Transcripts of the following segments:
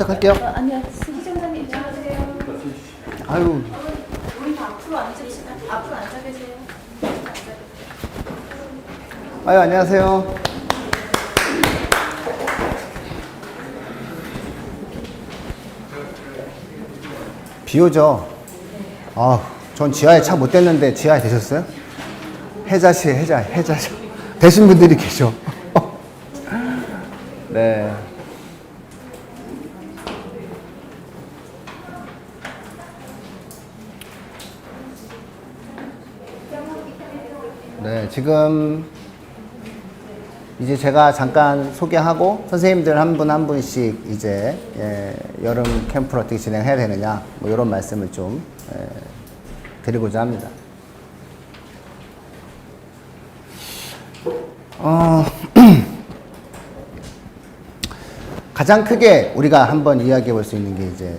시작할게요. 아니요, 시청자님 안녕하세요. 아유, 우리 다 앞으로 앉으시면 앞으로 앉아 계세요. 아유, 안녕하세요. 비 오죠? 전 지하에 차 못 댔는데 지하에 되셨어요? 해자시, 해자시. 되신 분들이 계셔. 네. 네, 지금 이제 제가 잠깐 소개하고 선생님들 한 분 한 분씩 이제 여름 캠프를 어떻게 진행해야 되느냐 뭐 이런 말씀을 좀 드리고자 합니다. 가장 크게 우리가 한번 이야기해 볼 수 있는 게 이제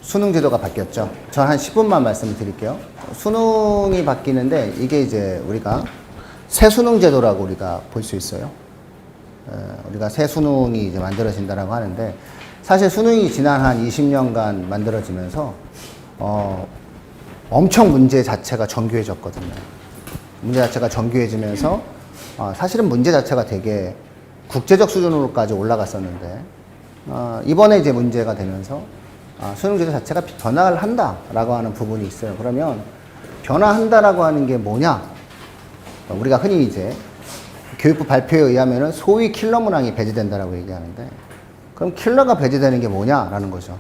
수능 제도가 바뀌었죠. 전 한 10분만 말씀을 드릴게요. 수능이 바뀌는데 이게 이제 우리가 새 수능 제도라고 우리가 볼 수 있어요. 우리가 새 수능이 이제 만들어진다라고 하는데 사실 수능이 지난 한 20년간 만들어지면서 엄청 문제 자체가 정교해졌거든요. 문제 자체가 정교해지면서 사실은 문제 자체가 되게 국제적 수준으로까지 올라갔었는데 이번에 이제 문제가 되면서 수능 제도 자체가 변화를 한다라고 하는 부분이 있어요. 그러면 변화한다라고 하는 게 뭐냐? 우리가 흔히 이제 교육부 발표에 의하면은 소위 킬러 문항이 배제된다라고 얘기하는데 그럼 킬러가 배제되는 게 뭐냐라는 거죠.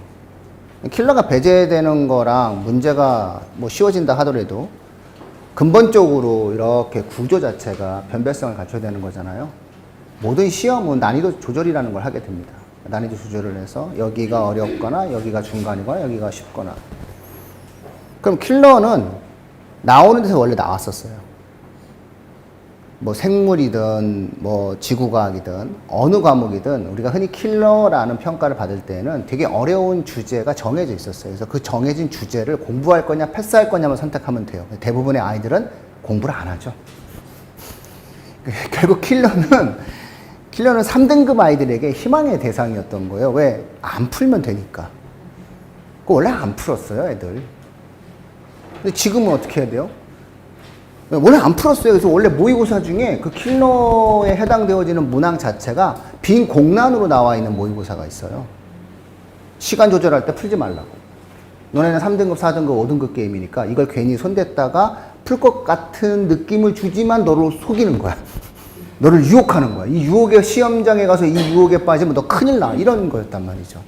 킬러가 배제되는 거랑 문제가 뭐 쉬워진다 하더라도 근본적으로 이렇게 구조 자체가 변별성을 갖춰야 되는 거잖아요. 모든 시험은 난이도 조절이라는 걸 하게 됩니다. 난이도 조절을 해서 여기가 어렵거나 여기가 중간이거나 여기가 쉽거나. 그럼 킬러는 나오는 데서 원래 나왔었어요. 뭐 생물이든 뭐 지구과학이든 어느 과목이든 우리가 흔히 킬러라는 평가를 받을 때는 되게 어려운 주제가 정해져 있었어요. 그래서 그 정해진 주제를 공부할 거냐 패스할 거냐만 선택하면 돼요. 대부분의 아이들은 공부를 안 하죠. 결국 킬러는 3등급 아이들에게 희망의 대상이었던 거예요. 왜? 안 풀면 되니까. 원래 안 풀었어요, 애들. 근데 지금은 어떻게 해야 돼요? 원래 안 풀었어요. 그래서 원래 모의고사 중에 그 킬러에 해당되어지는 문항 자체가 빈 공란으로 나와 있는 모의고사가 있어요. 시간 조절할 때 풀지 말라고. 너네는 3등급, 4등급, 5등급 게임이니까 이걸 괜히 손댔다가 풀 것 같은 느낌을 주지만 너를 속이는 거야. 너를 유혹하는 거야. 이 유혹의 시험장에 가서 이 유혹에 빠지면 너 큰일 나. 이런 거였단 말이죠.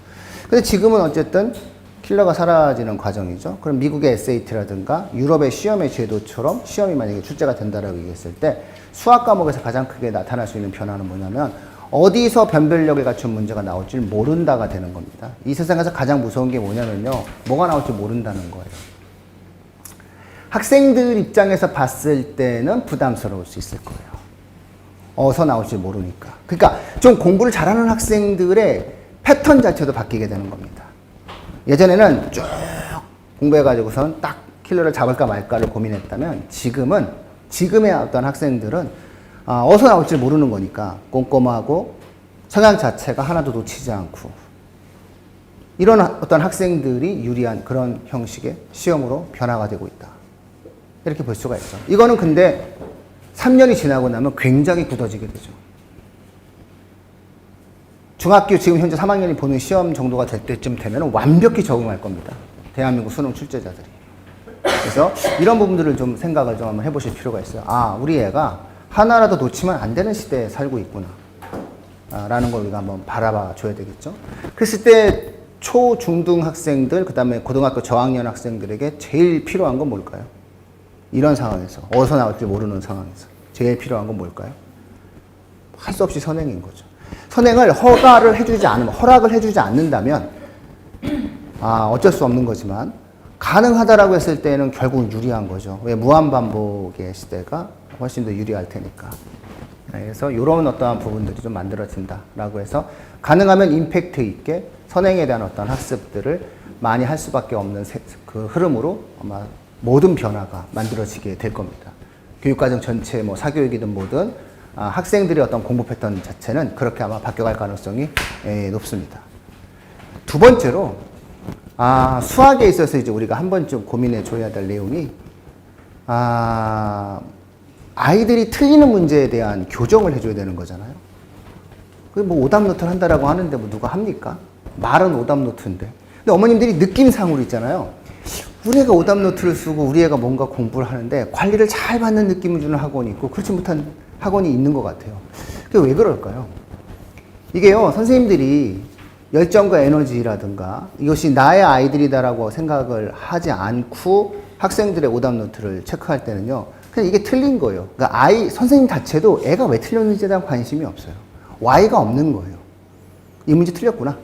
근데 지금은 어쨌든 킬러가 사라지는 과정이죠. 그럼 미국의 SAT라든가 유럽의 시험의 제도처럼 시험이 만약에 출제가 된다라고 얘기했을 때 수학 과목에서 가장 크게 나타날 수 있는 변화는 뭐냐면 어디서 변별력을 갖춘 문제가 나올지 모른다가 되는 겁니다. 이 세상에서 가장 무서운 게 뭐냐면요. 뭐가 나올지 모른다는 거예요. 학생들 입장에서 봤을 때는 부담스러울 수 있을 거예요. 어디서 나올지 모르니까. 그러니까 좀 공부를 잘하는 학생들의 패턴 자체도 바뀌게 되는 겁니다. 예전에는 쭉 공부해가지고선 딱 킬러를 잡을까 말까를 고민했다면 지금의 어떤 학생들은 어디서 나올지 모르는 거니까 꼼꼼하고 성향 자체가 하나도 놓치지 않고 이런 어떤 학생들이 유리한 그런 형식의 시험으로 변화가 되고 있다. 이렇게 볼 수가 있죠. 이거는 근데 3년이 지나고 나면 굉장히 굳어지게 되죠. 중학교 지금 현재 3학년이 보는 시험 정도가 될 때쯤 되면 완벽히 적응할 겁니다. 대한민국 수능 출제자들이. 그래서 이런 부분들을 좀 생각을 좀 한번 해보실 필요가 있어요. 우리 애가 하나라도 놓치면 안 되는 시대에 살고 있구나. 라는 걸 우리가 한번 바라봐 줘야 되겠죠. 그랬을 때 초, 중등 학생들, 그 다음에 고등학교 저학년 학생들에게 제일 필요한 건 뭘까요? 이런 상황에서, 어디서 나올지 모르는 상황에서 제일 필요한 건 뭘까요? 할 수 없이 선행인 거죠. 선행을 허락을 해주지 않는다면, 어쩔 수 없는 거지만, 가능하다라고 했을 때는 결국은 유리한 거죠. 왜? 무한반복의 시대가 훨씬 더 유리할 테니까. 그래서 이런 어떠한 부분들이 좀 만들어진다라고 해서, 가능하면 임팩트 있게 선행에 대한 어떤 학습들을 많이 할 수밖에 없는 그 흐름으로 아마 모든 변화가 만들어지게 될 겁니다. 교육과정 전체 뭐 사교육이든 뭐든 학생들의 어떤 공부 패턴 자체는 그렇게 아마 바뀌어갈 가능성이 높습니다. 두 번째로, 수학에 있어서 이제 우리가 한 번쯤 고민해 줘야 될 내용이, 아이들이 틀리는 문제에 대한 교정을 해줘야 되는 거잖아요. 그 뭐 오답 노트를 한다라고 하는데 뭐 누가 합니까? 말은 오답 노트인데. 근데 어머님들이 느낌상으로 있잖아요. 우리 애가 오답 노트를 쓰고 우리 애가 뭔가 공부를 하는데 관리를 잘 받는 느낌을 주는 학원이 있고 그렇지 못한 학원이 있는 것 같아요. 그게 왜 그럴까요? 이게요, 선생님들이 열정과 에너지라든가 이것이 나의 아이들이다라고 생각을 하지 않고 학생들의 오답 노트를 체크할 때는요, 그냥 이게 틀린 거예요. 그러니까 선생님 자체도 애가 왜 틀렸는지에 대한 관심이 없어요. Y가 없는 거예요. 이 문제 틀렸구나.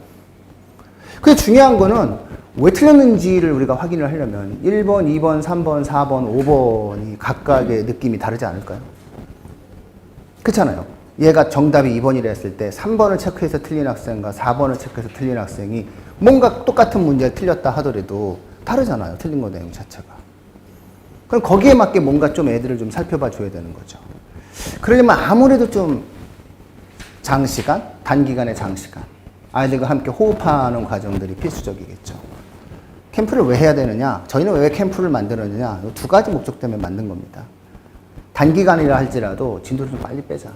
근데 중요한 거는 왜 틀렸는지를 우리가 확인을 하려면 1번, 2번, 3번, 4번, 5번이 각각의 느낌이 다르지 않을까요? 그렇잖아요. 얘가 정답이 2번이라 했을 때 3번을 체크해서 틀린 학생과 4번을 체크해서 틀린 학생이 뭔가 똑같은 문제를 틀렸다 하더라도 다르잖아요. 틀린 거 내용 자체가. 그럼 거기에 맞게 뭔가 좀 애들을 좀 살펴봐 줘야 되는 거죠. 그러려면 아무래도 좀 장시간, 단기간의 장시간, 아이들과 함께 호흡하는 과정들이 필수적이겠죠. 캠프를 왜 해야 되느냐? 저희는 왜 캠프를 만들었느냐? 두 가지 목적 때문에 만든 겁니다. 단기간이라 할지라도 진도를 좀 빨리 빼자.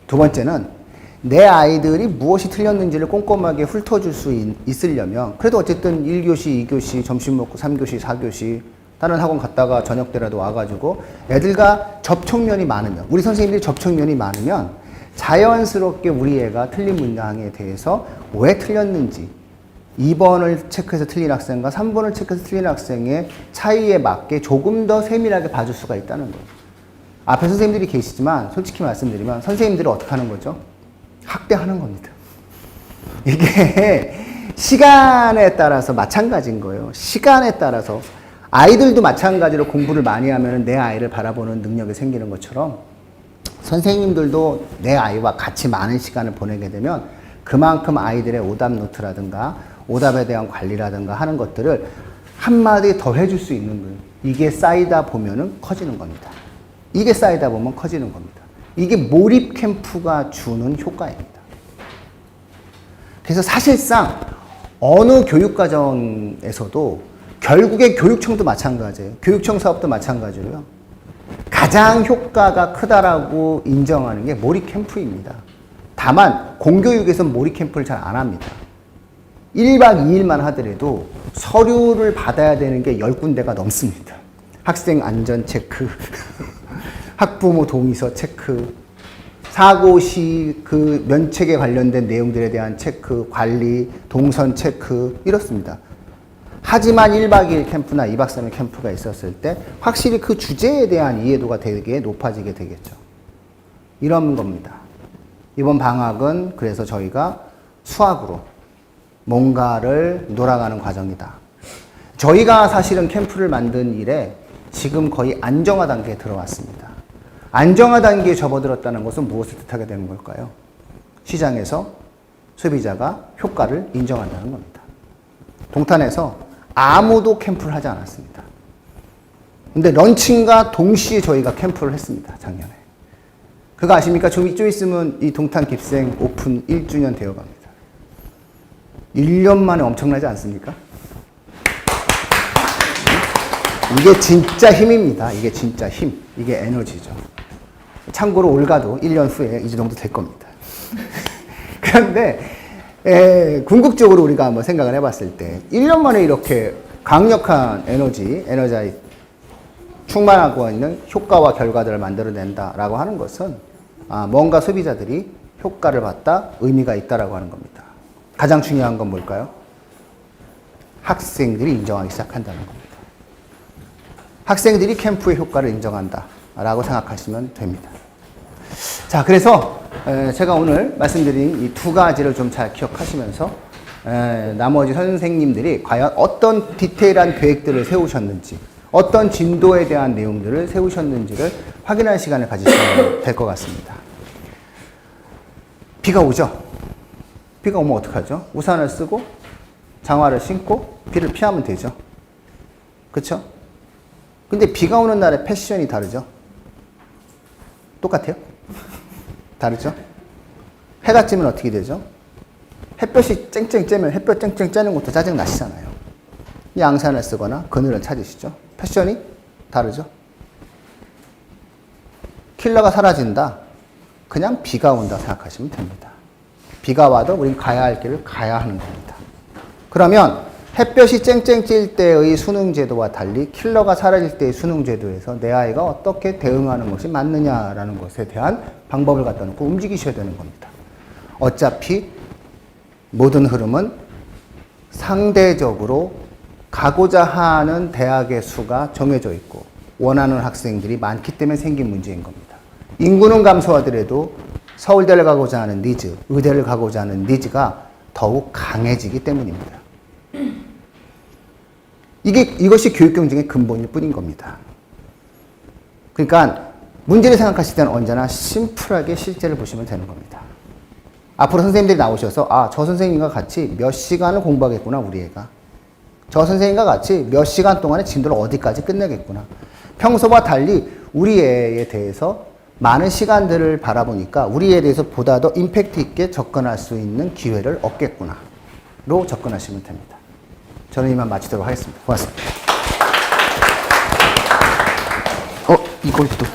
두 번째는 내 아이들이 무엇이 틀렸는지를 꼼꼼하게 훑어줄 수 있으려면 그래도 어쨌든 1교시, 2교시, 점심 먹고 3교시, 4교시 다른 학원 갔다가 저녁 때라도 와가지고 애들과 접촉면이 많으면, 우리 선생님들이 접촉면이 많으면 자연스럽게 우리 애가 틀린 문항에 대해서 왜 틀렸는지 2번을 체크해서 틀린 학생과 3번을 체크해서 틀린 학생의 차이에 맞게 조금 더 세밀하게 봐줄 수가 있다는 거예요. 앞에 선생님들이 계시지만 솔직히 말씀드리면 선생님들은 어떻게 하는 거죠? 학대하는 겁니다. 이게 시간에 따라서 마찬가지인 거예요. 시간에 따라서 아이들도 마찬가지로 공부를 많이 하면 내 아이를 바라보는 능력이 생기는 것처럼 선생님들도 내 아이와 같이 많은 시간을 보내게 되면 그만큼 아이들의 오답 노트라든가 오답에 대한 관리라든가 하는 것들을 한마디 더 해줄 수 있는 거예요. 이게 쌓이다 보면은 커지는 겁니다. 이게 쌓이다 보면 커지는 겁니다. 이게 몰입 캠프가 주는 효과입니다. 그래서 사실상 어느 교육과정에서도 결국에 교육청도 마찬가지예요. 교육청 사업도 마찬가지로요. 가장 효과가 크다라고 인정하는 게 몰입 캠프입니다. 다만 공교육에서는 몰입 캠프를 잘 안 합니다. 1박 2일만 하더라도 서류를 받아야 되는 게 10군데가 넘습니다. 학생 안전 체크, 학부모 동의서 체크, 사고 시 그 면책에 관련된 내용들에 대한 체크, 관리, 동선 체크 이렇습니다. 하지만 1박 2일 캠프나 2박 3일 캠프가 있었을 때 확실히 그 주제에 대한 이해도가 되게 높아지게 되겠죠. 이런 겁니다. 이번 방학은 그래서 저희가 수학으로 뭔가를 놀아가는 과정이다. 저희가 사실은 캠프를 만든 일에 지금 거의 안정화 단계에 들어왔습니다. 안정화 단계에 접어들었다는 것은 무엇을 뜻하게 되는 걸까요? 시장에서 소비자가 효과를 인정한다는 겁니다. 동탄에서 아무도 캠프를 하지 않았습니다. 근데 런칭과 동시에 저희가 캠프를 했습니다. 작년에. 그거 아십니까? 좀 있으면 이 동탄 깁생 오픈 1주년 되어 갑니다. 1년 만에 엄청나지 않습니까? 이게 진짜 힘입니다. 이게 진짜 힘. 이게 에너지죠. 참고로 올가도 1년 후에 이 정도 될 겁니다. 그런데 궁극적으로 우리가 한번 생각을 해봤을 때 1년 만에 이렇게 강력한 에너자이 충만하고 있는 효과와 결과들을 만들어낸다라고 하는 것은 뭔가 소비자들이 효과를 봤다, 의미가 있다라고 하는 겁니다. 가장 중요한 건 뭘까요? 학생들이 인정하기 시작한다는 겁니다. 학생들이 캠프의 효과를 인정한다라고 생각하시면 됩니다. 자, 그래서 제가 오늘 말씀드린 이 두 가지를 좀 잘 기억하시면서 나머지 선생님들이 과연 어떤 디테일한 계획들을 세우셨는지, 어떤 진도에 대한 내용들을 세우셨는지를 확인할 시간을 가지시면 될 것 같습니다. 비가 오죠? 비가 오면 어떡하죠? 우산을 쓰고 장화를 신고 비를 피하면 되죠. 그렇죠? 근데 비가 오는 날에 패션이 다르죠? 똑같아요? 다르죠? 해가 찌면 어떻게 되죠? 햇볕이 쨍쨍 쬐면 햇볕 쨍쨍 쬐는 것도 짜증 나시잖아요. 양산을 쓰거나 그늘을 찾으시죠. 패션이 다르죠. 킬러가 사라진다. 그냥 비가 온다 생각하시면 됩니다. 비가 와도 우린 가야 할 길을 가야 하는 겁니다. 그러면 햇볕이 쨍쨍 찔 때의 수능제도와 달리 킬러가 사라질 때의 수능제도에서 내 아이가 어떻게 대응하는 것이 맞느냐라는 것에 대한 방법을 갖다 놓고 움직이셔야 되는 겁니다. 어차피 모든 흐름은 상대적으로 가고자 하는 대학의 수가 정해져 있고 원하는 학생들이 많기 때문에 생긴 문제인 겁니다. 인구는 감소하더라도 서울대를 가고자 하는 니즈, 의대를 가고자 하는 니즈가 더욱 강해지기 때문입니다. 이것이 교육 경쟁의 근본일 뿐인 겁니다. 그러니까 문제를 생각하실 때는 언제나 심플하게 실제를 보시면 되는 겁니다. 앞으로 선생님들이 나오셔서 저 선생님과 같이 몇 시간을 공부하겠구나 우리 애가. 저 선생님과 같이 몇 시간 동안에 진도를 어디까지 끝내겠구나. 평소와 달리 우리 애에 대해서 많은 시간들을 바라보니까 우리 애에 대해서 보다 더 임팩트 있게 접근할 수 있는 기회를 얻겠구나 로 접근하시면 됩니다. 저는 이만 마치도록 하겠습니다. 고맙습니다. 이걸 또.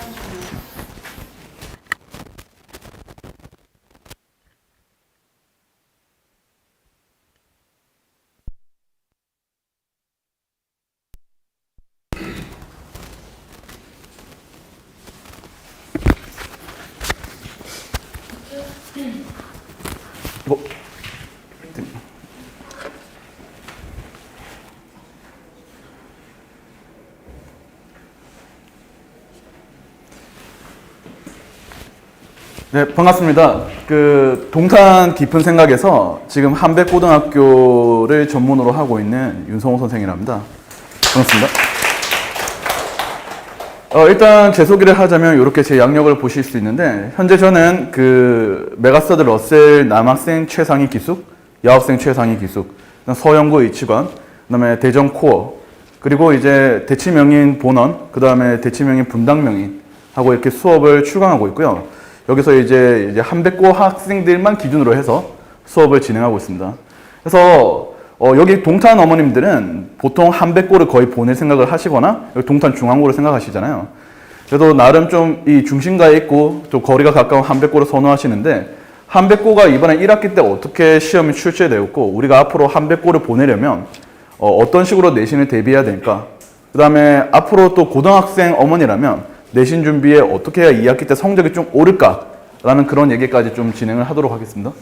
네, 반갑습니다. 동탄 깊은 생각에서 지금 한백고등학교를 전문으로 하고 있는 윤성호 선생이랍니다. 반갑습니다. 일단 제 소개를 하자면 이렇게 제 양력을 보실 수 있는데, 현재 저는 메가스터드 러셀 남학생 최상위 기숙, 여학생 최상위 기숙, 서영구 의치관, 그다음에 대전 코어, 그리고 이제 대치명인 본원, 그다음에 대치명인 분당명인 하고 이렇게 수업을 출강하고 있고요. 여기서 이제 한백고 학생들만 기준으로 해서 수업을 진행하고 있습니다. 그래서 여기 동탄 어머님들은 보통 한백고를 거의 보낼 생각을 하시거나 여기 동탄 중앙고를 생각하시잖아요. 그래도 나름 좀 이 중심가에 있고 좀 거리가 가까운 한백고를 선호하시는데, 한백고가 이번에 1학기 때 어떻게 시험이 출제되었고 우리가 앞으로 한백고를 보내려면 어떤 식으로 내신을 대비해야 될까, 그 다음에 앞으로 또 고등학생 어머니라면 내신 준비에 어떻게 해야 2학기 때 성적이 좀 오를까라는 그런 얘기까지 좀 진행을 하도록 하겠습니다.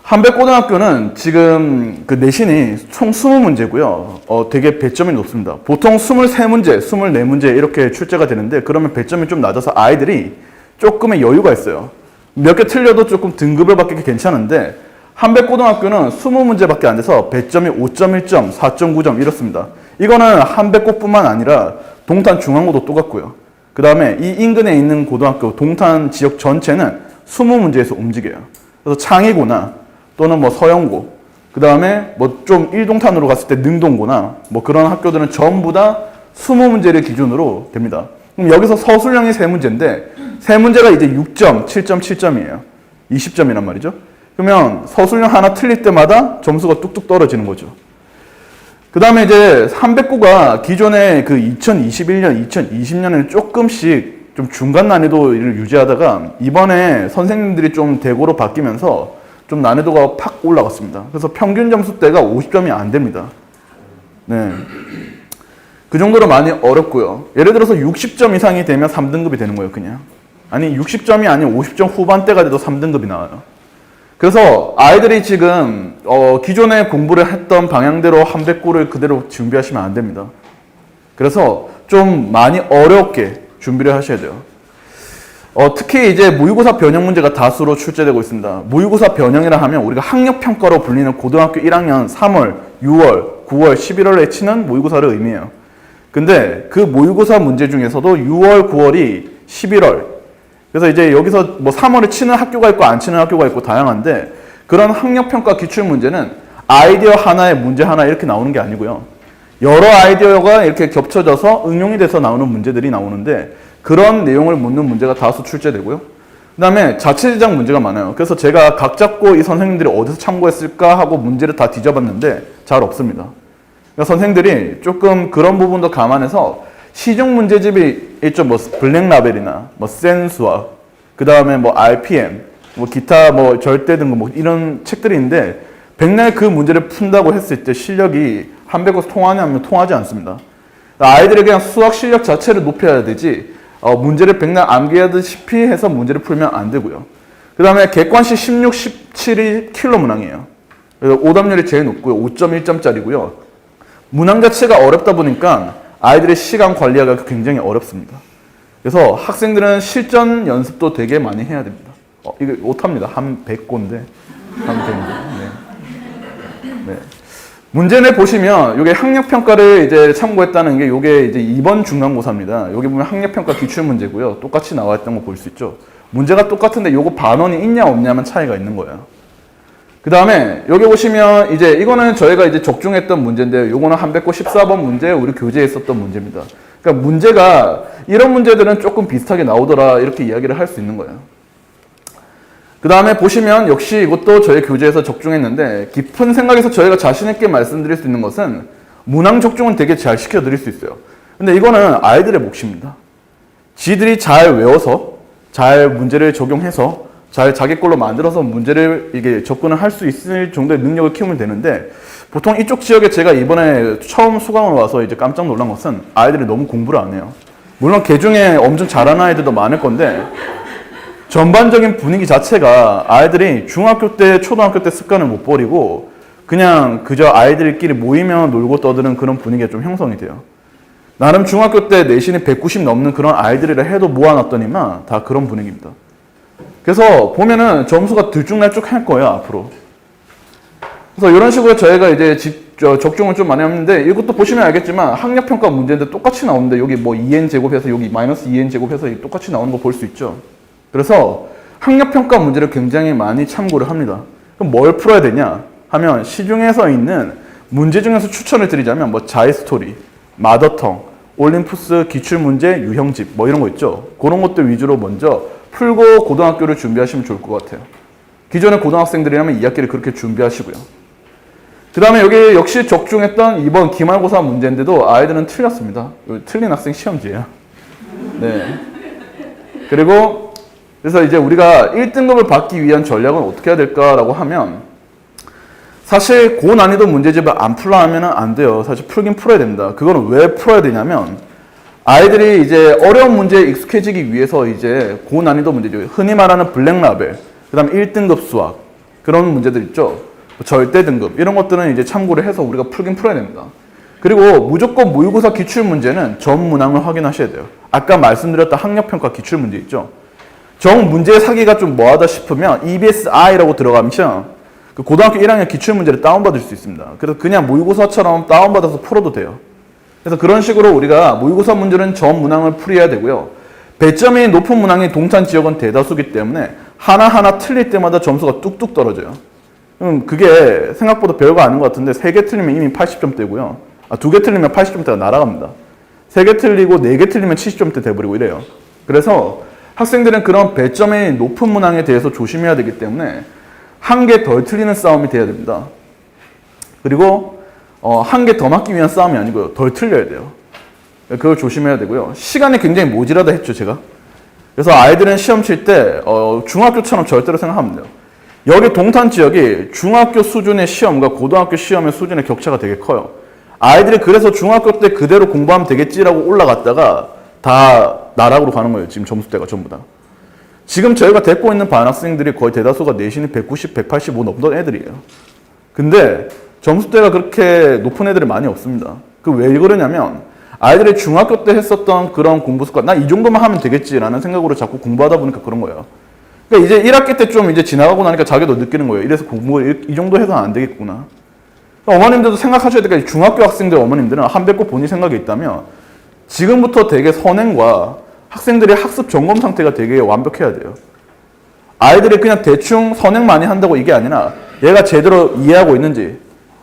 한백고등학교는 지금 내신이 총 20문제고요. 되게 배점이 높습니다. 보통 23문제, 24문제 이렇게 출제가 되는데, 그러면 배점이 좀 낮아서 아이들이 조금의 여유가 있어요. 몇 개 틀려도 조금 등급을 받기 괜찮은데, 한백고등학교는 20문제밖에 안 돼서 배점이 5.1점, 4.9점 이렇습니다. 이거는 한백고뿐만 아니라 동탄 중앙고도 똑같고요. 그 다음에 이 인근에 있는 고등학교, 동탄 지역 전체는 20문제에서 움직여요. 그래서 창의고나 또는 뭐 서영고, 그 다음에 뭐 좀 1동탄으로 갔을 때 능동고나 뭐 그런 학교들은 전부 다 20문제를 기준으로 됩니다. 그럼 여기서 서술형이 3문제인데 3문제가 이제 6점, 7점, 7점이에요. 20점이란 말이죠. 그러면 서술형 하나 틀릴 때마다 점수가 뚝뚝 떨어지는 거죠. 그 다음에 이제 한백고가 기존에 2021년, 2020년에는 조금씩 좀 중간 난이도를 유지하다가 이번에 선생님들이 좀 대고로 바뀌면서 좀 난이도가 팍 올라갔습니다. 그래서 평균 점수대가 50점이 안 됩니다. 네. 그 정도로 많이 어렵고요. 예를 들어서 60점 이상이 되면 3등급이 되는 거예요, 그냥. 아니, 60점이 아닌 50점 후반대가 돼도 3등급이 나와요. 그래서 아이들이 지금 기존에 공부를 했던 방향대로 한백고를 그대로 준비하시면 안 됩니다. 그래서 좀 많이 어렵게 준비를 하셔야 돼요. 특히 이제 모의고사 변형 문제가 다수로 출제되고 있습니다. 모의고사 변형이라 하면 우리가 학력평가로 불리는 고등학교 1학년 3월, 6월, 9월, 11월에 치는 모의고사를 의미해요. 근데 그 모의고사 문제 중에서도 6월, 9월이 11월, 그래서 이제 여기서 뭐 3월에 치는 학교가 있고 안 치는 학교가 있고 다양한데, 그런 학력평가 기출문제는 아이디어 하나에 문제 하나 이렇게 나오는 게 아니고요. 여러 아이디어가 이렇게 겹쳐져서 응용이 돼서 나오는 문제들이 나오는데, 그런 내용을 묻는 문제가 다수 출제되고요. 그 다음에 자체 제작 문제가 많아요. 그래서 제가 각 잡고 이 선생님들이 어디서 참고했을까 하고 문제를 다 뒤져봤는데 잘 없습니다. 그러니까 선생들이 조금 그런 부분도 감안해서 시중 문제집이 있죠. 뭐 블랙라벨이나 뭐 센수학, 그 다음에 뭐 RPM, 뭐 기타 뭐 절대 등급 뭐 이런 책들이 있는데 백날 그 문제를 푼다고 했을 때 실력이 한백에서 통하냐면 통하지 않습니다. 아이들이 그냥 수학 실력 자체를 높여야 되지 문제를 백날 암기하듯이 해서 문제를 풀면 안 되고요. 그 다음에 객관식 16, 17이 킬러 문항이에요. 그래서 오답률이 제일 높고요. 5.1점짜리고요. 문항 자체가 어렵다 보니까 아이들의 시간 관리하기가 굉장히 어렵습니다. 그래서 학생들은 실전 연습도 되게 많이 해야 됩니다. 이거 못합니다. 한 100고인데. 한 100고. 네. 네. 문제를 보시면 이게 학력평가를 이제 참고했다는 게 이게 이제 이번 중간고사입니다. 여기 보면 학력평가 기출문제고요. 똑같이 나와 있던 거 볼 수 있죠. 문제가 똑같은데 요거 반원이 있냐 없냐면 차이가 있는 거예요. 그 다음에 여기 보시면 이제 이거는 저희가 이제 적중했던 문제인데 요거는 한백고 14번 문제 우리 교재에 있었던 문제입니다. 그러니까 문제가 이런 문제들은 조금 비슷하게 나오더라 이렇게 이야기를 할 수 있는 거예요. 그 다음에 보시면 역시 이것도 저희 교재에서 적중했는데 깊은 생각에서 저희가 자신 있게 말씀드릴 수 있는 것은 문항 적중은 되게 잘 시켜드릴 수 있어요. 근데 이거는 아이들의 몫입니다. 지들이 잘 외워서 잘 문제를 적용해서 잘 자기 걸로 만들어서 문제를 이게 접근을 할 수 있을 정도의 능력을 키우면 되는데 보통 이쪽 지역에 제가 이번에 처음 수강을 와서 이제 깜짝 놀란 것은 아이들이 너무 공부를 안 해요. 물론 개 중에 엄청 잘하는 아이들도 많을 건데 전반적인 분위기 자체가 아이들이 중학교 때, 초등학교 때 습관을 못 버리고 그냥 그저 아이들끼리 모이면 놀고 떠드는 그런 분위기가 좀 형성이 돼요. 나름 중학교 때 내신이 190 넘는 그런 아이들이라 해도 모아놨더니만 다 그런 분위기입니다. 그래서 보면은 점수가 들쭉날쭉 할 거예요, 앞으로. 그래서 이런 식으로 저희가 이제 적중을 좀 많이 했는데 이것도 보시면 알겠지만 학력평가 문제인데 똑같이 나오는데 여기 뭐 2n 제곱해서 여기 마이너스 2n 제곱해서 똑같이 나오는 거 볼 수 있죠. 그래서 학력평가 문제를 굉장히 많이 참고를 합니다. 그럼 뭘 풀어야 되냐 하면 시중에서 있는 문제 중에서 추천을 드리자면 뭐 자이스토리, 마더텅, 올림푸스 기출문제, 유형집 뭐 이런 거 있죠. 그런 것들 위주로 먼저 풀고 고등학교를 준비하시면 좋을 것 같아요. 기존의 고등학생들이라면 2학기를 그렇게 준비하시고요. 그 다음에 여기 역시 적중했던 이번 기말고사 문제인데도 아이들은 틀렸습니다. 틀린 학생 시험지예요. 네. 그리고 그래서 이제 우리가 1등급을 받기 위한 전략은 어떻게 해야 될까라고 하면 사실 고난이도 문제집을 안 풀라 하면은 안 돼요. 사실 풀긴 풀어야 됩니다. 그거는 왜 풀어야 되냐면 아이들이 이제 어려운 문제에 익숙해지기 위해서 이제 고난이도 문제죠. 흔히 말하는 블랙라벨, 그 다음에 1등급 수학 그런 문제들 있죠. 절대 등급 이런 것들은 이제 참고를 해서 우리가 풀긴 풀어야 됩니다. 그리고 무조건 모의고사 기출문제는 전 문항을 확인하셔야 돼요. 아까 말씀드렸던 학력평가 기출문제 있죠. 정 문제 사기가 좀 뭐하다 싶으면 EBSI라고 들어가면 그 고등학교 1학년 기출문제를 다운받을 수 있습니다. 그래서 그냥 모의고사처럼 다운받아서 풀어도 돼요. 그래서 그런 식으로 우리가 모의고사 문제는 전 문항을 풀어야 되고요. 배점이 높은 문항의 동탄 지역은 대다수기 때문에 하나하나 틀릴 때마다 점수가 뚝뚝 떨어져요. 그게 생각보다 별거 아닌 것 같은데 3개 틀리면 이미 80점대고요. 2개 틀리면 80점대가 날아갑니다. 3개 틀리고 4개 틀리면 70점대 돼버리고 이래요. 그래서 학생들은 그런 배점이 높은 문항에 대해서 조심해야 되기 때문에 한 개 덜 틀리는 싸움이 돼야 됩니다. 그리고 한 개 더 맞기 위한 싸움이 아니고요. 덜 틀려야 돼요. 그걸 조심해야 되고요. 시간이 굉장히 모자라다 했죠, 제가. 그래서 아이들은 시험 칠 때 중학교처럼 절대로 생각하면 돼요. 여기 동탄 지역이 중학교 수준의 시험과 고등학교 시험의 수준의 격차가 되게 커요. 아이들이 그래서 중학교 때 그대로 공부하면 되겠지라고 올라갔다가 다 나락으로 가는 거예요. 지금 점수대가 전부 다. 지금 저희가 데리고 있는 반 학생들이 거의 대다수가 내신이 190, 185 넘던 애들이에요. 근데 점수대가 그렇게 높은 애들이 많이 없습니다. 그 왜 그러냐면 아이들이 중학교 때 했었던 그런 공부 습관, 나 이 정도만 하면 되겠지라는 생각으로 자꾸 공부하다 보니까 그런 거예요. 그러니까 이제 1학기 때 좀 이제 지나가고 나니까 자기도 느끼는 거예요. 이래서 공부 이 정도 해서 안 되겠구나. 그러니까 어머님들도 생각하셔야 될 게 중학교 학생들 어머님들은 한백고 본인 생각이 있다면 지금부터 되게 선행과 학생들의 학습 점검 상태가 되게 완벽해야 돼요. 아이들이 그냥 대충 선행 많이 한다고 이게 아니라 얘가 제대로 이해하고 있는지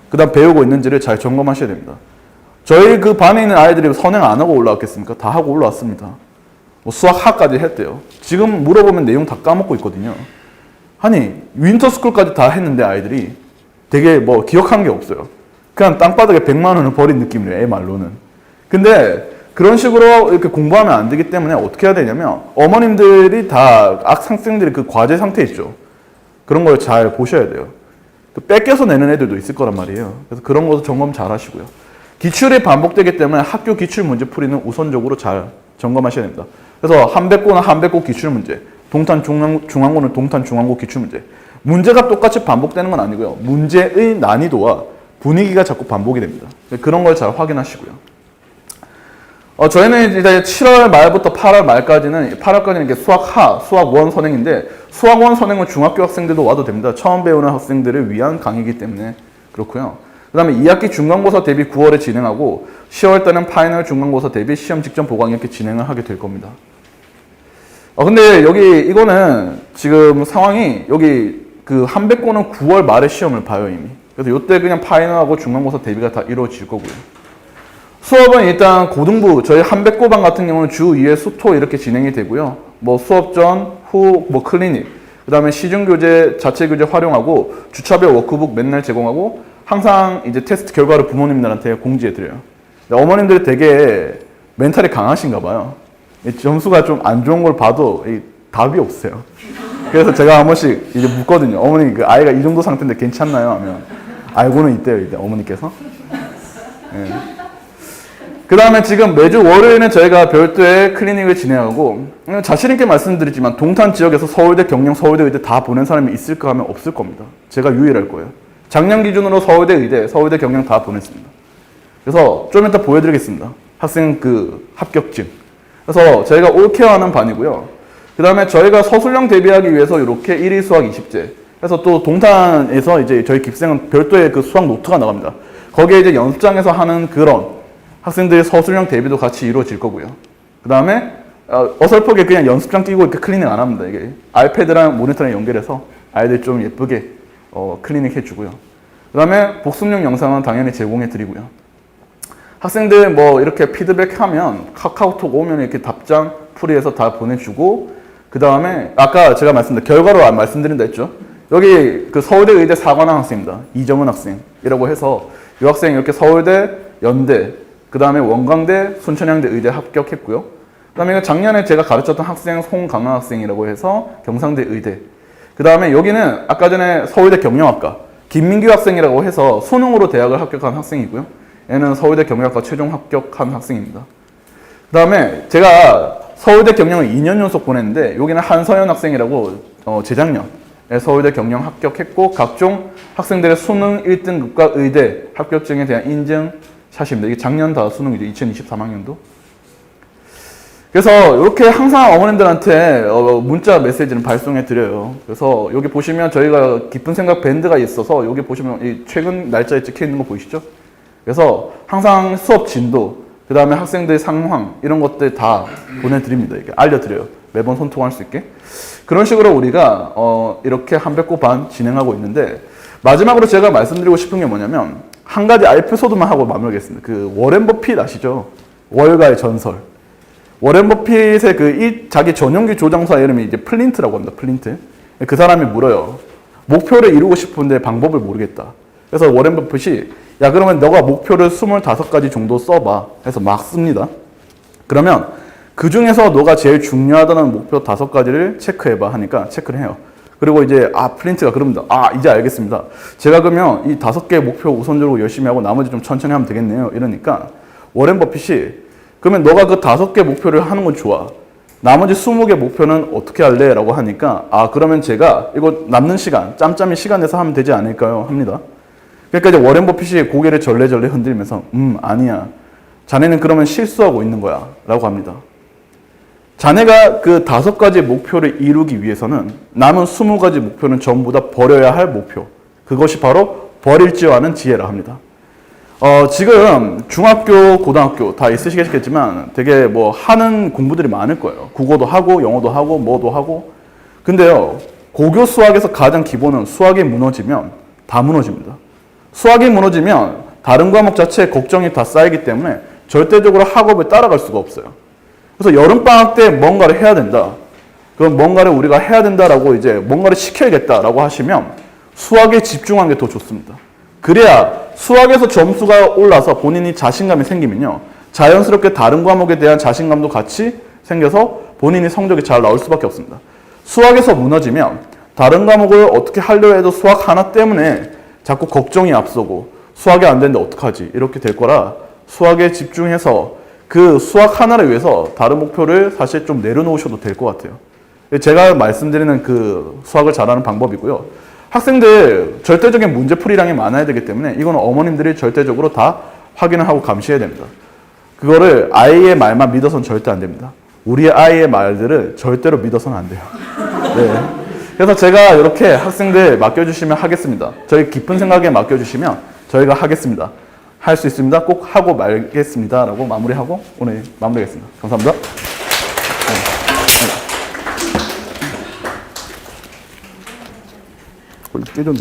그 다음 배우고 있는지를 잘 점검하셔야 됩니다. 저희 그 반에 있는 아이들이 선행 안 하고 올라왔겠습니까? 다 하고 올라왔습니다. 뭐 수학하까지 했대요. 지금 물어보면 내용 다 까먹고 있거든요. 아니 윈터스쿨까지 다 했는데 아이들이 되게 뭐 기억한 게 없어요. 그냥 땅바닥에 100만 원을 버린 느낌이에요. 애 말로는. 근데 그런 식으로 이렇게 공부하면 안 되기 때문에 어떻게 해야 되냐면 어머님들이 다 학생들이 그 과제 상태 있죠. 그런 걸 잘 보셔야 돼요. 또 뺏겨서 내는 애들도 있을 거란 말이에요. 그래서 그런 것도 점검 잘 하시고요. 기출이 반복되기 때문에 학교 기출 문제 풀이는 우선적으로 잘 점검하셔야 됩니다. 그래서 한백고나 한백고 기출 문제, 동탄 중앙고는 동탄 중앙고 기출 문제. 문제가 똑같이 반복되는 건 아니고요. 문제의 난이도와 분위기가 자꾸 반복이 됩니다. 그런 걸 잘 확인하시고요. 저희는 이제 7월 말부터 8월 말까지는, 8월까지는 이게 수학 1 선행인데, 수학 1 선행은 중학교 학생들도 와도 됩니다. 처음 배우는 학생들을 위한 강의이기 때문에 그렇고요. 그 다음에 2학기 중간고사 대비 9월에 진행하고, 10월 때는 파이널 중간고사 대비 시험 직전 보강 이렇게 진행을 하게 될 겁니다. 근데 여기 이거는 지금 상황이 여기 그 한백고는 9월 말에 시험을 봐요, 이미. 그래서 요때 그냥 파이널하고 중간고사 대비가 다 이루어질 거고요. 수업은 일단 고등부, 저희 한백고반 같은 경우는 주 2회 수토 이렇게 진행이 되고요. 뭐 수업 전, 후, 뭐 클리닉, 그 다음에 시중교재, 자체교재 활용하고 주차별 워크북 맨날 제공하고 항상 이제 테스트 결과를 부모님들한테 공지해 드려요. 어머님들이 되게 멘탈이 강하신가 봐요. 점수가 좀 안 좋은 걸 봐도 답이 없어요. 그래서 제가 한 번씩 이제 묻거든요. 어머니 그 아이가 이 정도 상태인데 괜찮나요? 하면 알고는 있대요, 이제 어머니께서. 네. 그 다음에 지금 매주 월요일은 저희가 별도의 클리닉을 진행하고, 자신있게 말씀드리지만 동탄 지역에서 서울대, 경영, 서울대, 의대 다 보낸 사람이 있을까 하면 없을 겁니다. 제가 유일할 거예요. 작년 기준으로 서울대, 의대, 서울대, 경영 다 보냈습니다. 그래서 좀 이따 보여드리겠습니다. 학생 그 합격증. 그래서 저희가 올케어하는 반이고요. 그 다음에 저희가 서술형 대비하기 위해서 이렇게 1일 수학 20제. 그래서 또 동탄에서 이제 저희 깁생은 별도의 그 수학 노트가 나갑니다. 거기에 이제 연습장에서 하는 그런 학생들의 서술형 대비도 같이 이루어질 거고요. 그 다음에 어설프게 그냥 연습장 끼고 이렇게 클리닉 안 합니다. 이게 아이패드랑 모니터랑 연결해서 아이들 좀 예쁘게 클리닉 해주고요. 그 다음에 복습용 영상은 당연히 제공해 드리고요. 학생들 뭐 이렇게 피드백하면 카카오톡 오면 이렇게 답장 풀이해서 다 보내주고, 그 다음에 아까 제가 말씀드린 결과로 말씀드린다 했죠. 여기 그 서울대 의대 4관왕 학생입니다. 이정은 학생이라고 해서 이 학생 이렇게 서울대, 연대, 그 다음에 원광대, 순천향대 의대 합격했고요. 그 다음에 작년에 제가 가르쳤던 학생 송강한 학생이라고 해서 경상대 의대. 그 다음에 여기는 아까 전에 서울대 경영학과 김민규 학생이라고 해서 수능으로 대학을 합격한 학생이고요. 얘는 서울대 경영학과 최종 합격한 학생입니다. 그 다음에 제가 서울대 경영을 2년 연속 보냈는데 여기는 한서연 학생이라고 재작년 서울대 경영 합격했고 각종 학생들의 수능 1등급과 의대 합격증에 대한 인증 샷입니다. 이게 작년 다 수능이죠. 2023학년도. 그래서 이렇게 항상 어머님들한테 문자 메시지를 발송해 드려요. 그래서 여기 보시면 저희가 깊은 생각 밴드가 있어서 여기 보시면 이 최근 날짜에 찍혀 있는 거 보이시죠? 그래서 항상 수업 진도, 그 다음에 학생들의 상황 이런 것들 다 보내드립니다. 이렇게 알려드려요. 매번 손통할 수 있게. 그런 식으로 우리가 이렇게 한백고 반 진행하고 있는데, 마지막으로 제가 말씀드리고 싶은 게 뭐냐면 한 가지 에피소드만 하고 마무리하겠습니다. 그 워렌 버핏 아시죠? 월가의 전설. 워렌 버핏의 그 자기 전용기 조장사 이름이 이제 플린트라고 합니다. 플린트. 그 사람이 물어요. 목표를 이루고 싶은데 방법을 모르겠다. 그래서 워렌 버핏이 야 그러면 너가 목표를 25가지 정도 써봐 해서 막 씁니다. 그러면 그 중에서 너가 제일 중요하다는 목표 5가지를 체크해봐 하니까 체크를 해요. 그리고 이제 플린트가 그럽니다. 이제 알겠습니다. 제가 그러면 이 5개의 목표 우선적으로 열심히 하고 나머지 좀 천천히 하면 되겠네요. 이러니까 워렌 버핏이 그러면 너가 그 5개 목표를 하는 건 좋아. 나머지 20개 목표는 어떻게 할래? 라고 하니까 그러면 제가 이거 남는 시간, 짬짬이 시간 내서 하면 되지 않을까요? 합니다. 그러니까 이제 워렌 버핏이 고개를 절레절레 흔들면서 아니야. 자네는 그러면 실수하고 있는 거야. 라고 합니다. 자네가 그 5가지 목표를 이루기 위해서는 남은 20가지 목표는 전부 다 버려야 할 목표. 그것이 바로 버릴 줄 아는 지혜라 합니다. 지금 중학교, 고등학교 다 있으시겠지만 되게 뭐 하는 공부들이 많을 거예요. 국어도 하고 영어도 하고 뭐도 하고. 근데요, 고교 수학에서 가장 기본은 수학이 무너지면 다 무너집니다. 수학이 무너지면 다른 과목 자체에 걱정이 다 쌓이기 때문에 절대적으로 학업을 따라갈 수가 없어요. 그래서 여름방학 때 뭔가를 해야 된다. 그럼 뭔가를 우리가 해야 된다라고 이제 뭔가를 시켜야겠다라고 하시면 수학에 집중한 게 더 좋습니다. 그래야 수학에서 점수가 올라서 본인이 자신감이 생기면요. 자연스럽게 다른 과목에 대한 자신감도 같이 생겨서 본인이 성적이 잘 나올 수밖에 없습니다. 수학에서 무너지면 다른 과목을 어떻게 하려 해도 수학 하나 때문에 자꾸 걱정이 앞서고 수학이 안 되는데 어떡하지? 이렇게 될 거라 수학에 집중해서 그 수학 하나를 위해서 다른 목표를 사실 좀 내려놓으셔도 될 것 같아요. 제가 말씀드리는 그 수학을 잘하는 방법이고요. 학생들 절대적인 문제풀이량이 많아야 되기 때문에 이거는 어머님들이 절대적으로 다 확인을 하고 감시해야 됩니다. 그거를 아이의 말만 믿어서는 절대 안 됩니다. 우리 아이의 말들을 절대로 믿어서는 안 돼요. 네. 그래서 제가 이렇게 학생들 맡겨주시면 하겠습니다. 저희 깊은 생각에 맡겨주시면 저희가 하겠습니다. 할 수 있습니다. 꼭 하고 말겠습니다. 라고 마무리하고 오늘 마무리하겠습니다. 감사합니다. 거의 깨졌네.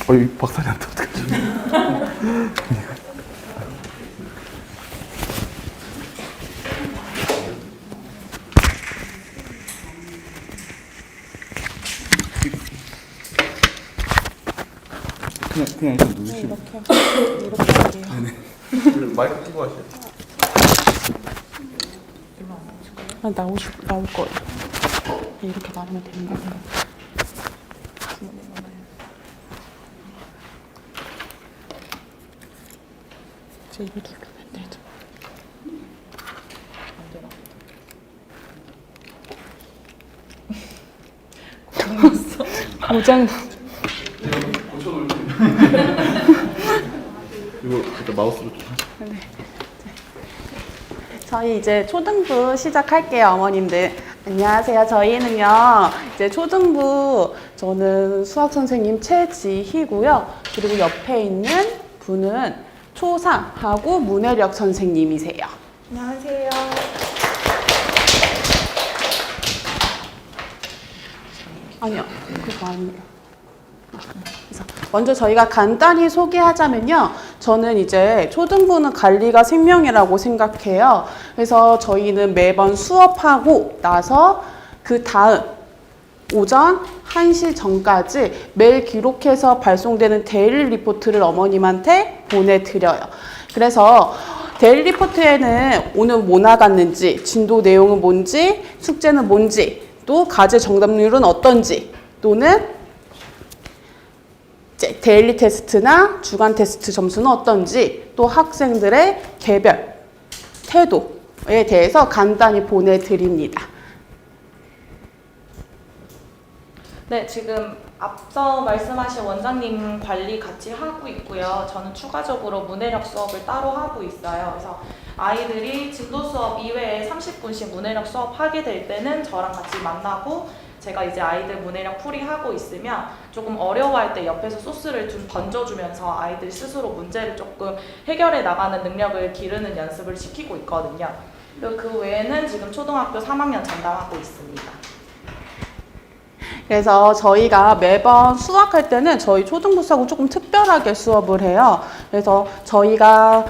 어이 박사님한테 어떡하지? 그냥 일단 누르시면. 이렇게 할게요. 마이크 끄고 하세요. 나올 거예요. 이렇게 나오면 되는 거예요. 이제 이거 누르면 되죠. 고장. 이거 일단 마우스로 좀. 저희 이제 초등부 시작할게요, 어머님들. 안녕하세요. 저희는요, 이제 초등부, 저는 수학 선생님 최지희고요. 그리고 옆에 있는 분은 초상하고 문해력 선생님이세요. 안녕하세요. 아니요, 그거 아니에요. 그래서 먼저 저희가 간단히 소개하자면요. 저는 이제 초등부는 관리가 생명이라고 생각해요. 그래서 저희는 매번 수업하고 나서 그 다음 오전 1시 전까지 매일 기록해서 발송되는 데일리 리포트를 어머님한테 보내드려요. 그래서 데일리 리포트에는 오늘 뭐 나갔는지, 진도 내용은 뭔지, 숙제는 뭔지, 또 과제 정답률은 어떤지, 또는 데일리 테스트나 주간 테스트 점수는 어떤지, 또 학생들의 개별 태도에 대해서 간단히 보내드립니다. 네, 지금 앞서 말씀하신 원장님 관리 같이 하고 있고요. 저는 추가적으로 문해력 수업을 따로 하고 있어요. 그래서 아이들이 진도 수업 이외에 30분씩 문해력 수업 하게 될 때는 저랑 같이 만나고 제가 이제 아이들 문해력 풀이하고 있으면 조금 어려워할 때 옆에서 소스를 좀 던져주면서 아이들 스스로 문제를 조금 해결해 나가는 능력을 기르는 연습을 시키고 있거든요. 그리고 그 외에는 지금 초등학교 3학년 전담하고 있습니다. 그래서 저희가 매번 수학할 때는 저희 초등부 수학은 조금 특별하게 수업을 해요. 그래서 저희가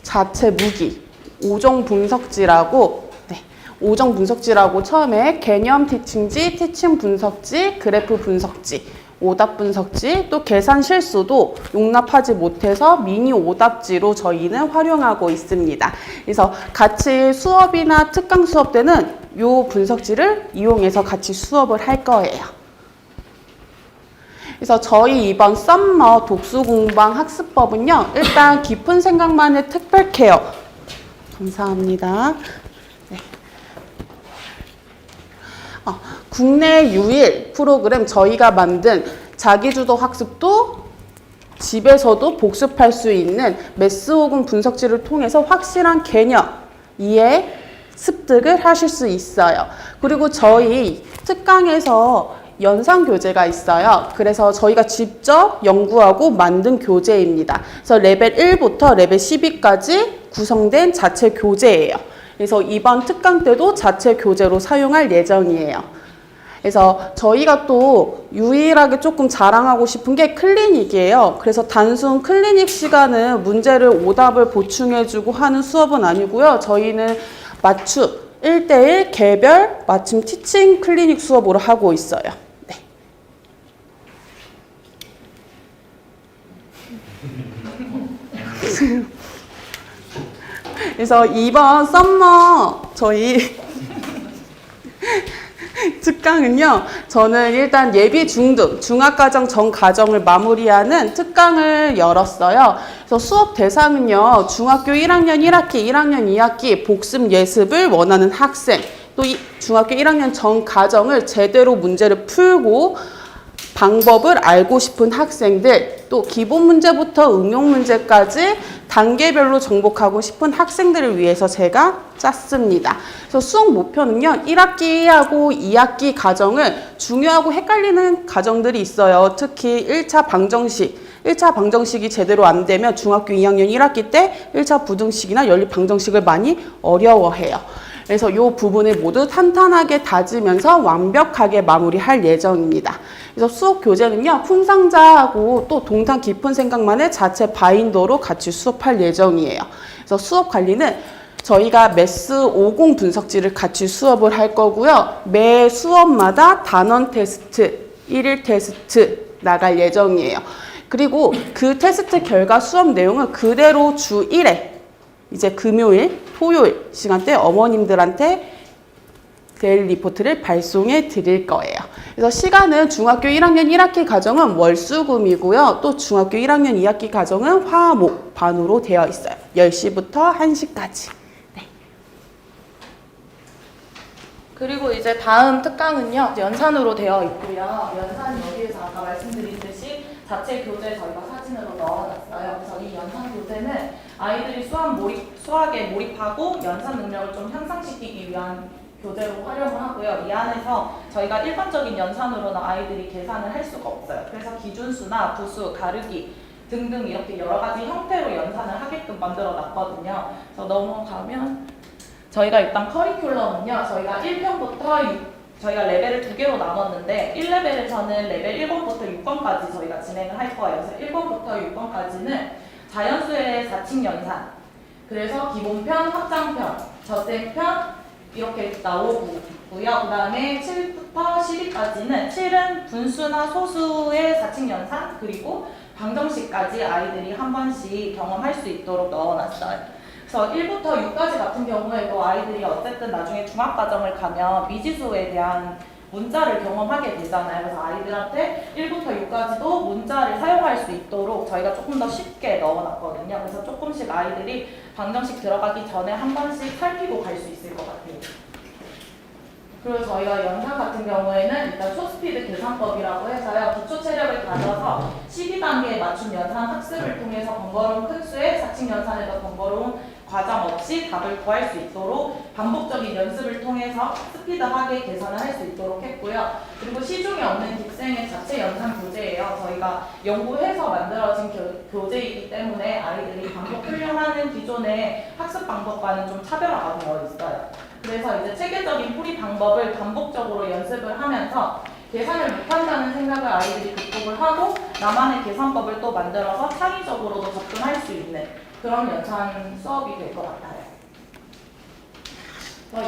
자체 무기, 오정 분석지라고 오정 분석지라고 처음에 개념 티칭지, 티칭 분석지, 그래프 분석지, 오답 분석지, 또 계산 실수도 용납하지 못해서 미니 오답지로 저희는 활용하고 있습니다. 그래서 같이 수업이나 특강 수업 때는 이 분석지를 이용해서 같이 수업을 할 거예요. 그래서 저희 이번 썸머 독수공방 학습법은요, 일단 깊은 생각만의 특별 케어. 감사합니다. 국내 유일 프로그램 저희가 만든 자기주도 학습도 집에서도 복습할 수 있는 매스50 분석지를 통해서 확실한 개념, 이해, 습득을 하실 수 있어요. 그리고 저희 특강에서 연상 교재가 있어요. 그래서 저희가 직접 연구하고 만든 교재입니다. 그래서 레벨 1부터 레벨 12까지 구성된 자체 교재예요. 그래서 이번 특강 때도 자체 교재로 사용할 예정이에요. 그래서 저희가 또 유일하게 조금 자랑하고 싶은 게 클리닉이에요. 그래서 단순 클리닉 시간은 문제를 오답을 보충해주고 하는 수업은 아니고요. 저희는 맞춤 1대1 개별 맞춤 티칭 클리닉 수업으로 하고 있어요. 네. 그래서 이번 썸머 저희 특강은요, 저는 일단 예비 중등, 중학과정 전 과정을 마무리하는 특강을 열었어요. 그래서 수업 대상은요, 중학교 1학년 1학기, 1학년 2학기 복습 예습을 원하는 학생, 또 이 중학교 1학년 전 과정을 제대로 문제를 풀고 방법을 알고 싶은 학생들, 또 기본 문제부터 응용 문제까지 단계별로 정복하고 싶은 학생들을 위해서 제가 짰습니다. 그래서 수업 목표는요, 1학기하고 2학기 과정을 중요하고 헷갈리는 과정들이 있어요. 특히 1차 방정식. 1차 방정식이 제대로 안 되면 중학교 2학년 1학기 때 1차 부등식이나 연립 방정식을 많이 어려워해요. 그래서 이 부분을 모두 탄탄하게 다지면서 완벽하게 마무리할 예정입니다. 그래서 수업 교재는요, 품상자하고 또 동탄 깊은 생각만의 자체 바인더로 같이 수업할 예정이에요. 그래서 수업 관리는 저희가 매스 50 분석지를 같이 수업을 할 거고요. 매 수업마다 단원 테스트, 1일 테스트 나갈 예정이에요. 그리고 그 테스트 결과 수업 내용은 그대로 주 1회, 이제 금요일, 토요일 시간대 어머님들한테 데일리 리포트를 발송해 드릴 거예요. 그래서 시간은 중학교 1학년 1학기 과정은 월수금이고요. 또 중학교 1학년 2학기 과정은 화, 목, 반으로 되어 있어요. 10시부터 1시까지. 네. 그리고 이제 다음 특강은요, 연산으로 되어 있고요. 연산 여기에서 아까 말씀드린 듯이 자체 교재 저희가 사진으로 넣어놨어요. 그래서 이 연산 교재는 아이들이 수학에 몰입하고 연산 능력을 좀 향상시키기 위한 교재로 활용을 하고요. 이 안에서 저희가 일반적인 연산으로는 아이들이 계산을 할 수가 없어요. 그래서 기준수나 부수, 가르기 등등 이렇게 여러 가지 형태로 연산을 하게끔 만들어 놨거든요. 그래서 넘어가면 저희가 일단 커리큘럼은요. 저희가 1편부터 저희가 레벨을 2개로 나눴는데 1레벨에서는 레벨 1번부터 6번까지 저희가 진행을 할 거예요. 그래서 1번부터 6번까지는 자연수의 4칙 연산, 그래서 기본편, 확장편, 젖셈편 이렇게 나오고요. 그 다음에 7부터 12까지는 7은 분수나 소수의 4칙 연산, 그리고 방정식까지 아이들이 한 번씩 경험할 수 있도록 넣어놨어요. 그래서 1부터 6까지 같은 경우에도 아이들이 어쨌든 나중에 중학과정을 가면 미지수에 대한 문자를 경험하게 되잖아요. 그래서 아이들한테 1부터 6까지도 문자를 사용할 수 있도록 저희가 조금 더 쉽게 넣어놨거든요. 그래서 조금씩 아이들이 방정식 들어가기 전에 한 번씩 살피고 갈 수 있을 것 같아요. 그리고 저희가 연산 같은 경우에는 일단 초스피드 계산법이라고 해서요. 기초 체력을 가져서 12단계에 맞춘 연산 학습을 통해서 번거로운 큰 수의 4칙 연산에도 번거로운 과정 없이 답을 구할 수 있도록 반복적인 연습을 통해서 스피드하게 계산을 할 수 있도록 했고요. 그리고 시중에 없는 긱생의 자체 연산 교재예요. 저희가 연구해서 만들어진 교재이기 때문에 아이들이 반복 훈련하는 기존의 학습 방법과는 좀 차별화가 되어 있어요. 그래서 이제 체계적인 풀이 방법을 반복적으로 연습을 하면서 계산을 못한다는 생각을 아이들이 극복을 하고 나만의 계산법을 또 만들어서 창의적으로도 접근할 수 있는 그런 연산 수업이 될 것 같아요.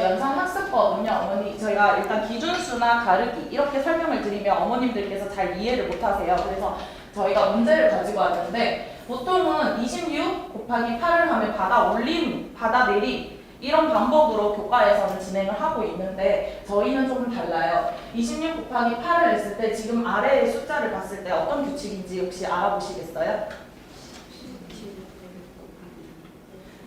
연산 학습법은요, 어머니 저희가 일단 기준수나 가르기 이렇게 설명을 드리면 어머님들께서 잘 이해를 못하세요. 그래서 저희가 문제를 가지고 왔는데 보통은 26 곱하기 8을 하면 받아 올림, 받아 내림 이런 방법으로 교과에서는 진행을 하고 있는데 저희는 조금 달라요. 26 곱하기 8을 했을 때 지금 아래의 숫자를 봤을 때 어떤 규칙인지 혹시 알아보시겠어요?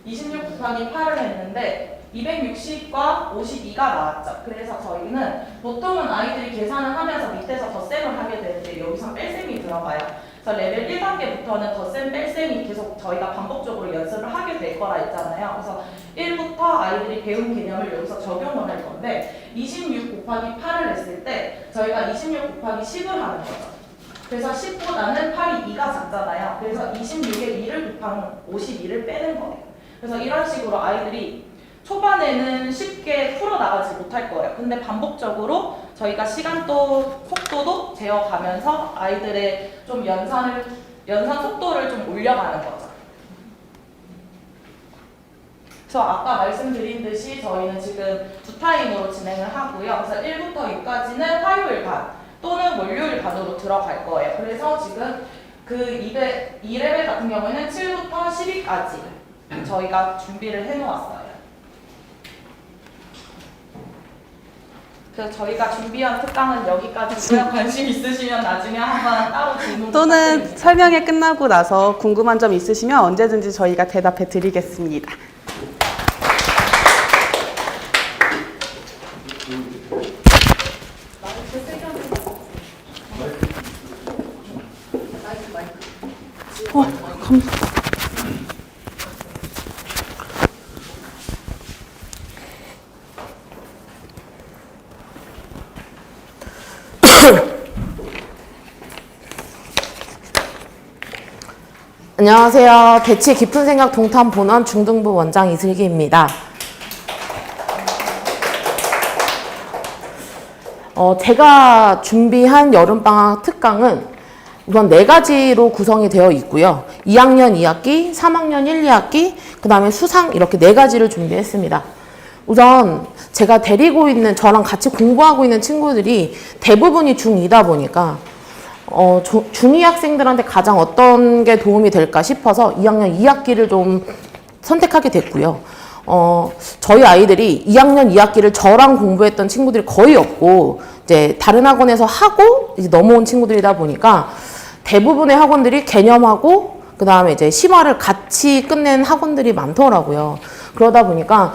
26 곱하기 8을 했는데 260과 52가 나왔죠. 그래서 저희는 보통은 아이들이 계산을 하면서 밑에서 덧셈을 하게 되는데 여기서 뺄셈이 들어가요. 그래서 레벨 1단계부터는 덧셈, 뺄셈이 계속 저희가 반복적으로 연습을 하게 될 거라 했잖아요. 그래서 1부터 아이들이 배운 개념을 여기서 적용을 할 건데 26 곱하기 8을 했을 때 저희가 26 곱하기 10을 하는 거죠. 그래서 10보다는 8이 2가 작잖아요. 그래서 26에 2를 곱하면 52를 빼는 거예요. 그래서 이런 식으로 아이들이 초반에는 쉽게 풀어나가지 못할 거예요. 근데 반복적으로 저희가 시간도 속도도 재어가면서 아이들의 좀 연산 속도를 좀 올려가는 거죠. 그래서 아까 말씀드린 듯이 저희는 지금 2타임으로 진행을 하고요. 그래서 1부터 6까지는 화요일 반 또는 월요일 반으로 들어갈 거예요. 그래서 지금 그 2레벨 같은 경우에는 7부터 12까지 저희가 준비를 해놓았어요. 그래서 저희가 준비한 특강은 여기까지고요. 관심 있으시면 나중에 한번 따로 질문 또는 부탁드립니다. 설명회 끝나고 나서 궁금한 점 있으시면 언제든지 저희가 대답해 드리겠습니다. 안녕하세요. 배치 깊은 생각 동탄 본원 중등부 원장 이슬기입니다. 제가 준비한 여름방학 특강은 우선 4가지로 구성이 되어 있고요. 2학년 2학기, 3학년 1, 2학기, 그 다음에 수상 이렇게 4가지를 준비했습니다. 우선 제가 데리고 있는 저랑 같이 공부하고 있는 친구들이 대부분이 중2다 보니까 중2 학생들한테 가장 어떤 게 도움이 될까 싶어서 2학년 2학기를 좀 선택하게 됐고요. 저희 아이들이 2학년 2학기를 저랑 공부했던 친구들이 거의 없고 이제 다른 학원에서 하고 이제 넘어온 친구들이다 보니까 대부분의 학원들이 개념하고 그 다음에 이제 심화를 같이 끝낸 학원들이 많더라고요. 그러다 보니까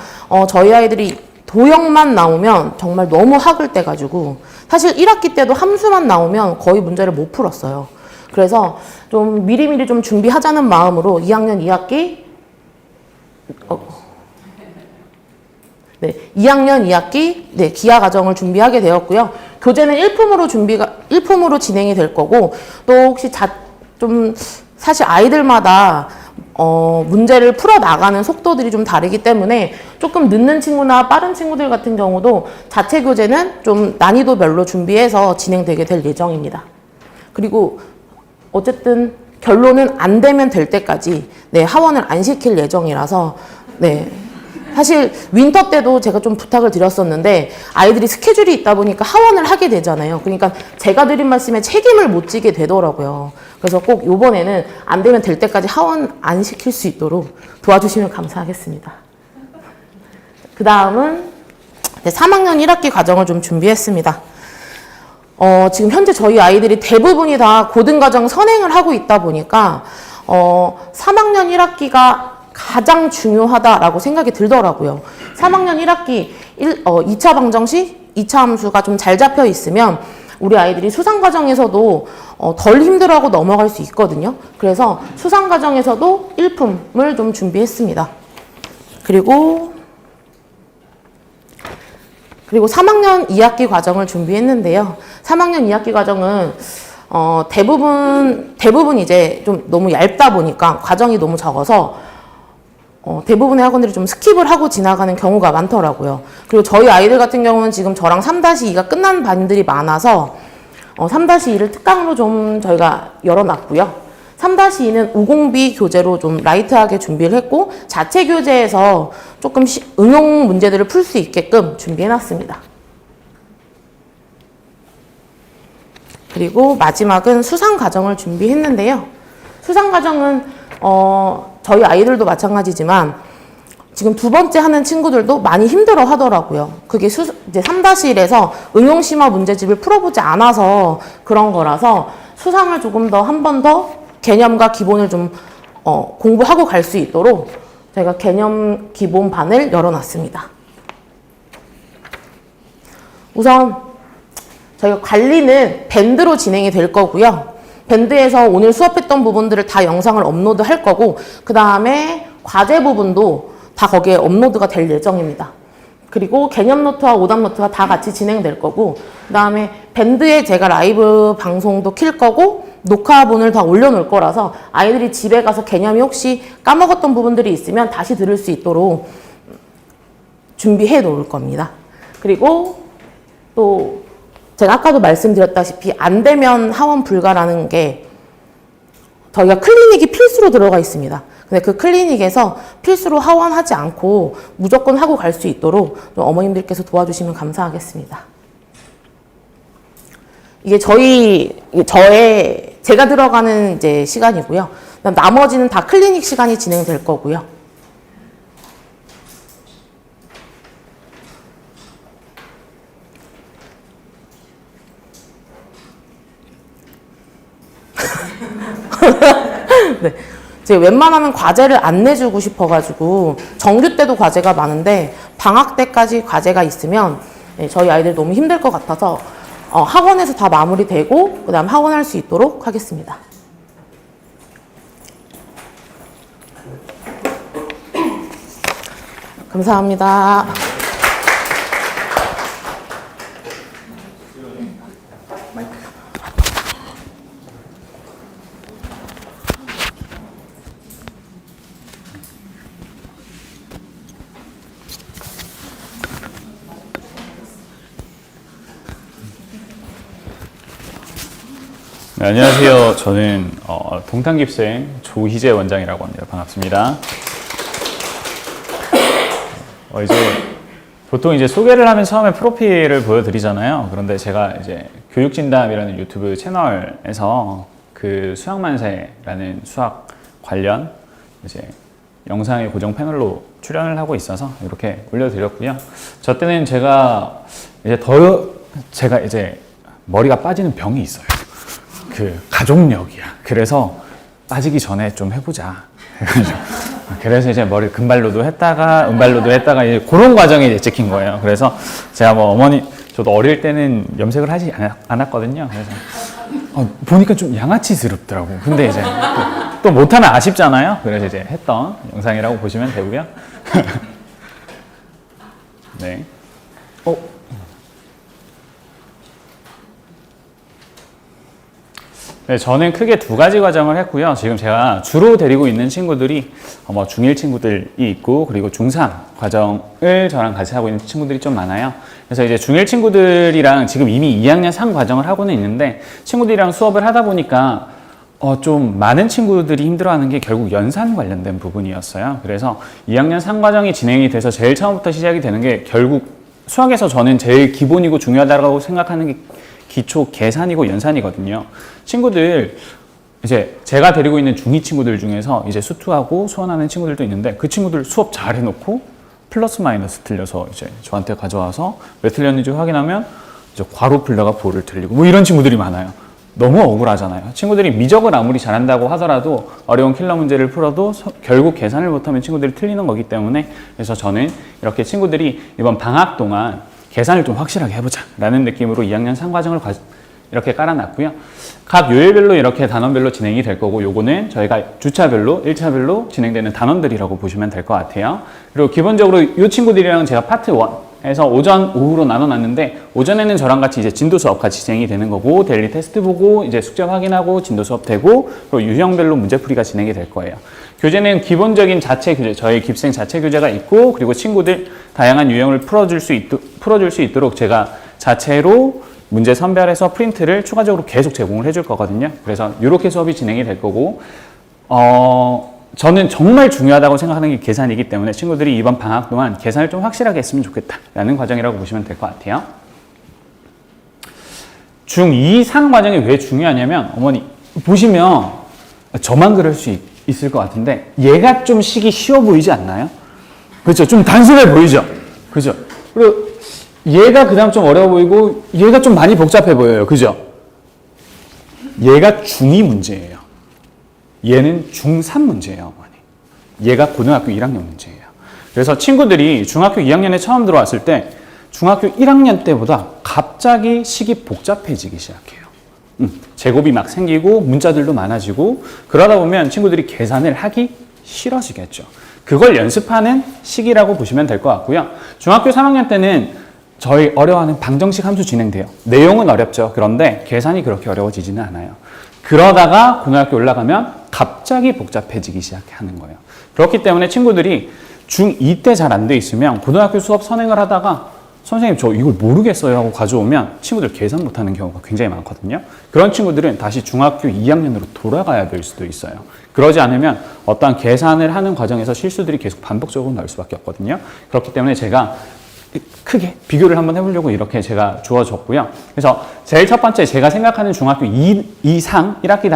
저희 아이들이 도형만 나오면 정말 너무 학을 떼가지고 사실 1학기 때도 함수만 나오면 거의 문제를 못 풀었어요. 그래서 좀 미리미리 좀 준비하자는 마음으로 2학년 2학기 2학년 2학기 기하 과정을 준비하게 되었고요. 교재는 1품으로 진행이 될 거고 또 혹시 좀 사실 아이들마다 문제를 풀어 나가는 속도들이 좀 다르기 때문에 조금 늦는 친구나 빠른 친구들 같은 경우도 자체 교재는 좀 난이도별로 준비해서 진행되게 될 예정입니다. 그리고 어쨌든 결론은 안 되면 될 때까지 하원을 안 시킬 예정이라서 사실 윈터 때도 제가 좀 부탁을 드렸었는데 아이들이 스케줄이 있다 보니까 하원을 하게 되잖아요. 그러니까 제가 드린 말씀에 책임을 못 지게 되더라고요. 그래서 꼭 이번에는 안 되면 될 때까지 하원 안 시킬 수 있도록 도와주시면 감사하겠습니다. 그 다음은 3학년 1학기 과정을 좀 준비했습니다. 지금 현재 저희 아이들이 대부분이 다 고등과정 선행을 하고 있다 보니까 3학년 1학기가 가장 중요하다라고 생각이 들더라고요. 3학년 1학기 2차 방정식, 2차 함수가 좀 잘 잡혀 있으면 우리 아이들이 수상 과정에서도 덜 힘들어하고 넘어갈 수 있거든요. 그래서 수상 과정에서도 1품을 좀 준비했습니다. 그리고 3학년 2학기 과정을 준비했는데요. 3학년 2학기 과정은 대부분 이제 좀 너무 얇다 보니까 과정이 너무 적어서 대부분의 학원들이 좀 스킵을 하고 지나가는 경우가 많더라고요. 그리고 저희 아이들 같은 경우는 지금 저랑 3-2가 끝난 반들이 많아서 3-2를 특강으로 좀 저희가 열어놨고요. 3-2는 우공비 교재로 좀 라이트하게 준비를 했고 자체 교재에서 조금 응용 문제들을 풀 수 있게끔 준비해놨습니다. 그리고 마지막은 수상 과정을 준비했는데요. 수상 과정은 저희 아이들도 마찬가지지만 지금 2번째 하는 친구들도 많이 힘들어 하더라고요. 그게 이제 3-1에서 응용심화 문제집을 풀어보지 않아서 그런 거라서 수상을 조금 더 한 번 더 개념과 기본을 좀 공부하고 갈 수 있도록 저희가 개념 기본반을 열어놨습니다. 우선 저희가 관리는 밴드로 진행이 될 거고요. 밴드에서 오늘 수업했던 부분들을 다 영상을 업로드 할 거고 그 다음에 과제 부분도 다 거기에 업로드가 될 예정입니다. 그리고 개념 노트와 오답 노트가 다 같이 진행될 거고 그 다음에 밴드에 제가 라이브 방송도 킬 거고 녹화본을 다 올려놓을 거라서 아이들이 집에 가서 개념이 혹시 까먹었던 부분들이 있으면 다시 들을 수 있도록 준비해 놓을 겁니다. 그리고 또 제가 아까도 말씀드렸다시피 안 되면 하원 불가라는 게 저희가 클리닉이 필수로 들어가 있습니다. 근데 그 클리닉에서 필수로 하원하지 않고 무조건 하고 갈 수 있도록 좀 어머님들께서 도와주시면 감사하겠습니다. 이게 제가 들어가는 이제 시간이고요. 그다음 나머지는 다 클리닉 시간이 진행될 거고요. 네. 제가 웬만하면 과제를 안 내주고 싶어가지고 정규 때도 과제가 많은데 방학 때까지 과제가 있으면 저희 아이들 너무 힘들 것 같아서 학원에서 다 마무리되고 그 다음 학원할 수 있도록 하겠습니다. 감사합니다. 네, 안녕하세요. 저는 동탄깁생 조희재 원장이라고 합니다. 반갑습니다. 이제 보통 이제 소개를 하면 처음에 프로필을 보여드리잖아요. 그런데 제가 이제 교육진담이라는 유튜브 채널에서 그 수학만세라는 수학 관련 이제 영상의 고정 패널로 출연을 하고 있어서 이렇게 올려드렸고요. 저 때는 제가 이제 머리가 빠지는 병이 있어요. 그 가족력이야. 그래서 빠지기 전에 좀 해보자. 그래서 이제 머리 금발로도 했다가 은발로도 했다가 이제 그런 과정이 이제 찍힌 거예요. 그래서 제가 저도 어릴 때는 염색을 하지 않았거든요. 그래서 보니까 좀 양아치스럽더라고. 근데 이제 또 못하면 아쉽잖아요. 그래서 이제 했던 영상이라고 보시면 되고요. 네. 네, 저는 크게 두 가지 과정을 했고요. 지금 제가 주로 데리고 있는 친구들이 중1 친구들이 있고 그리고 중3 과정을 저랑 같이 하고 있는 친구들이 좀 많아요. 그래서 이제 중1 친구들이랑 지금 이미 2학년 3 과정을 하고는 있는데 친구들이랑 수업을 하다 보니까 좀 많은 친구들이 힘들어하는 게 결국 연산 관련된 부분이었어요. 그래서 2학년 3 과정이 진행이 돼서 제일 처음부터 시작이 되는 게 결국 수학에서 저는 제일 기본이고 중요하다고 생각하는 게 기초 계산이고 연산이거든요. 친구들 이제 제가 데리고 있는 중2 친구들 중에서 이제 수투하고 수원하는 친구들도 있는데 그 친구들 수업 잘 해놓고 플러스 마이너스 틀려서 이제 저한테 가져와서 왜 틀렸는지 확인하면 이제 괄호 풀다가 보를 틀리고 뭐 이런 친구들이 많아요. 너무 억울하잖아요. 친구들이 미적을 아무리 잘한다고 하더라도 어려운 킬러 문제를 풀어도 결국 계산을 못하면 친구들이 틀리는 거기 때문에 그래서 저는 이렇게 친구들이 이번 방학 동안 계산을 좀 확실하게 해보자 라는 느낌으로 2학년 3과정을 이렇게 깔아놨고요. 각 요일별로 이렇게 단원별로 진행이 될 거고 요거는 저희가 주차별로 1차별로 진행되는 단원들이라고 보시면 될 것 같아요. 그리고 기본적으로 이 친구들이랑 제가 파트 1에서 오전, 오후로 나눠놨는데 오전에는 저랑 같이 이제 진도 수업 같이 진행이 되는 거고 데일리 테스트 보고 이제 숙제 확인하고 진도 수업 되고 그리고 유형별로 문제풀이가 진행이 될 거예요. 교재는 기본적인 자체 교재, 저희 깁생 자체 교재가 있고 그리고 친구들 다양한 유형을 풀어줄 수 있도록 제가 자체로 문제 선별해서 프린트를 추가적으로 계속 제공을 해줄 거거든요. 그래서 이렇게 수업이 진행이 될 거고 저는 정말 중요하다고 생각하는 게 계산이기 때문에 친구들이 이번 방학 동안 계산을 좀 확실하게 했으면 좋겠다라는 과정이라고 보시면 될 것 같아요. 중2 상 과정이 왜 중요하냐면 어머니 보시면 저만 그럴 수 있을 것 같은데 얘가 좀 시기 쉬워 보이지 않나요? 그렇죠? 좀 단순해 보이죠? 그죠? 그리고 얘가 그 다음 좀 어려워 보이고 얘가 좀 많이 복잡해 보여요. 그죠? 얘가 중2 문제예요. 얘는 중3 문제예요. 어머니. 얘가 고등학교 1학년 문제예요. 그래서 친구들이 중학교 2학년에 처음 들어왔을 때 중학교 1학년 때보다 갑자기 식이 복잡해지기 시작해요. 제곱이 막 생기고 문자들도 많아지고 그러다 보면 친구들이 계산을 하기 싫어지겠죠. 그걸 연습하는 시기라고 보시면 될 것 같고요. 중학교 3학년 때는 저희 어려워하는 방정식 함수 진행돼요. 내용은 어렵죠. 그런데 계산이 그렇게 어려워지지는 않아요. 그러다가 고등학교 올라가면 갑자기 복잡해지기 시작하는 거예요. 그렇기 때문에 친구들이 중2 때 잘 안 돼 있으면 고등학교 수업 선행을 하다가 선생님 저 이걸 모르겠어요 하고 가져오면 친구들 계산 못하는 경우가 굉장히 많거든요. 그런 친구들은 다시 중학교 2학년으로 돌아가야 될 수도 있어요. 그러지 않으면 어떠한 계산을 하는 과정에서 실수들이 계속 반복적으로 나올 수밖에 없거든요. 그렇기 때문에 제가 크게 비교를 한번 해보려고 이렇게 제가 주어졌고요. 그래서 제일 첫 번째 제가 생각하는 중학교 2 이상 1학기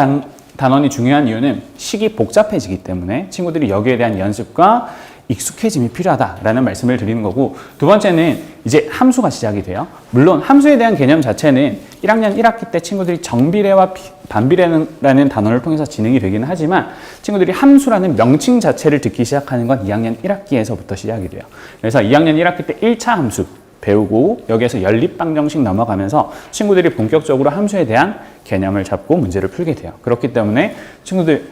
단원이 중요한 이유는 식이 복잡해지기 때문에 친구들이 여기에 대한 연습과 익숙해짐이 필요하다라는 말씀을 드리는 거고, 두 번째는 이제 함수가 시작이 돼요. 물론 함수에 대한 개념 자체는 1학년 1학기 때 친구들이 정비례와 반비례라는 단어를 통해서 진행이 되기는 하지만 친구들이 함수라는 명칭 자체를 듣기 시작하는 건 2학년 1학기에서부터 시작이 돼요. 그래서 2학년 1학기 때 1차 함수 배우고 여기에서 연립방정식 넘어가면서 친구들이 본격적으로 함수에 대한 개념을 잡고 문제를 풀게 돼요. 그렇기 때문에 친구들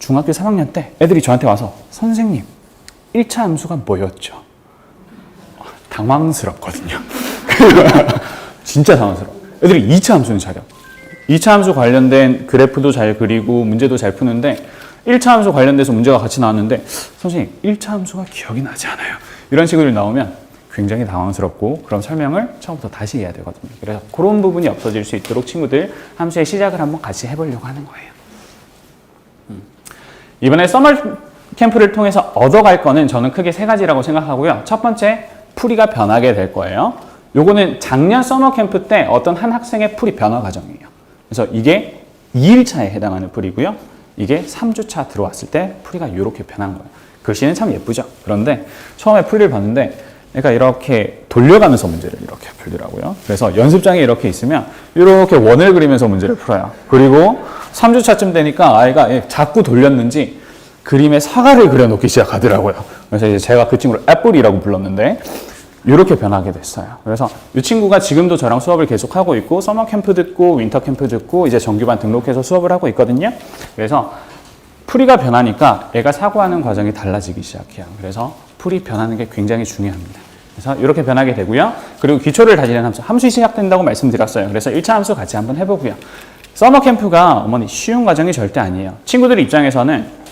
중학교 3학년 때 애들이 저한테 와서 선생님 1차 함수가 뭐였죠? 당황스럽거든요. 진짜 당황스러워. 애들이 2차 함수는 잘해요. 2차 함수 관련된 그래프도 잘 그리고 문제도 잘 푸는데 1차 함수 관련돼서 문제가 같이 나왔는데 선생님 1차 함수가 기억이 나지 않아요. 이런 식으로 나오면 굉장히 당황스럽고 그럼 설명을 처음부터 다시 해야 되거든요. 그래서 그런 부분이 없어질 수 있도록 친구들 함수의 시작을 한번 같이 해보려고 하는 거예요. 이번에 서머 캠프를 통해서 얻어갈 거는 저는 크게 세 가지라고 생각하고요. 첫 번째, 풀이가 변하게 될 거예요. 요거는 작년 서머 캠프 때 어떤 한 학생의 풀이 변화 과정이에요. 그래서 이게 2일차에 해당하는 풀이고요. 이게 3주차 들어왔을 때 풀이가 이렇게 변한 거예요. 글씨는 참 예쁘죠. 그런데 처음에 풀이를 봤는데 그러니까 이렇게 돌려가면서 문제를 이렇게 풀더라고요. 그래서 연습장에 이렇게 있으면 이렇게 원을 그리면서 문제를 풀어요. 그리고 3주차쯤 되니까 아이가 자꾸 돌렸는지 그림에 사과를 그려놓기 시작하더라고요. 그래서 이제 제가 그 친구를 애플이라고 불렀는데 이렇게 변하게 됐어요. 그래서 이 친구가 지금도 저랑 수업을 계속하고 있고 서머 캠프 듣고 윈터 캠프 듣고 이제 정규반 등록해서 수업을 하고 있거든요. 그래서 풀이가 변하니까 애가 사고하는 과정이 달라지기 시작해요. 그래서 풀이 변하는 게 굉장히 중요합니다. 그래서 이렇게 변하게 되고요. 그리고 기초를 다지는 함수, 함수 시작된다고 말씀드렸어요. 그래서 1차 함수 같이 한번 해보고요. 서머 캠프가 어머니 쉬운 과정이 절대 아니에요. 친구들 입장에서는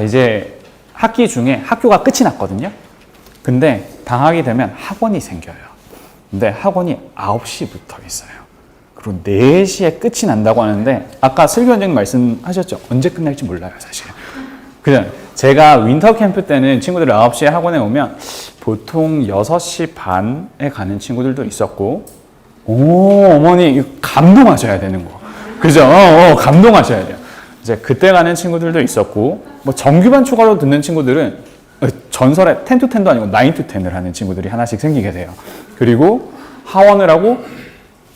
이제 학기 중에 학교가 끝이 났거든요. 근데 방학이 되면 학원이 생겨요. 근데 학원이 9시부터 있어요. 그리고 4시에 끝이 난다고 하는데 아까 슬기 원장님 말씀하셨죠. 언제 끝날지 몰라요, 사실. 그냥 제가 윈터 캠프 때는 친구들이 9시에 학원에 오면 보통 6시 반에 가는 친구들도 있었고, 어머니 감동하셔야 되는 거. 그죠? 감동하셔야 돼요. 이제 그때 가는 친구들도 있었고, 뭐 정규반 추가로 듣는 친구들은 전설의 10to 10도 아니고 9 to 10을 하는 친구들이 하나씩 생기게 돼요. 그리고 하원을 하고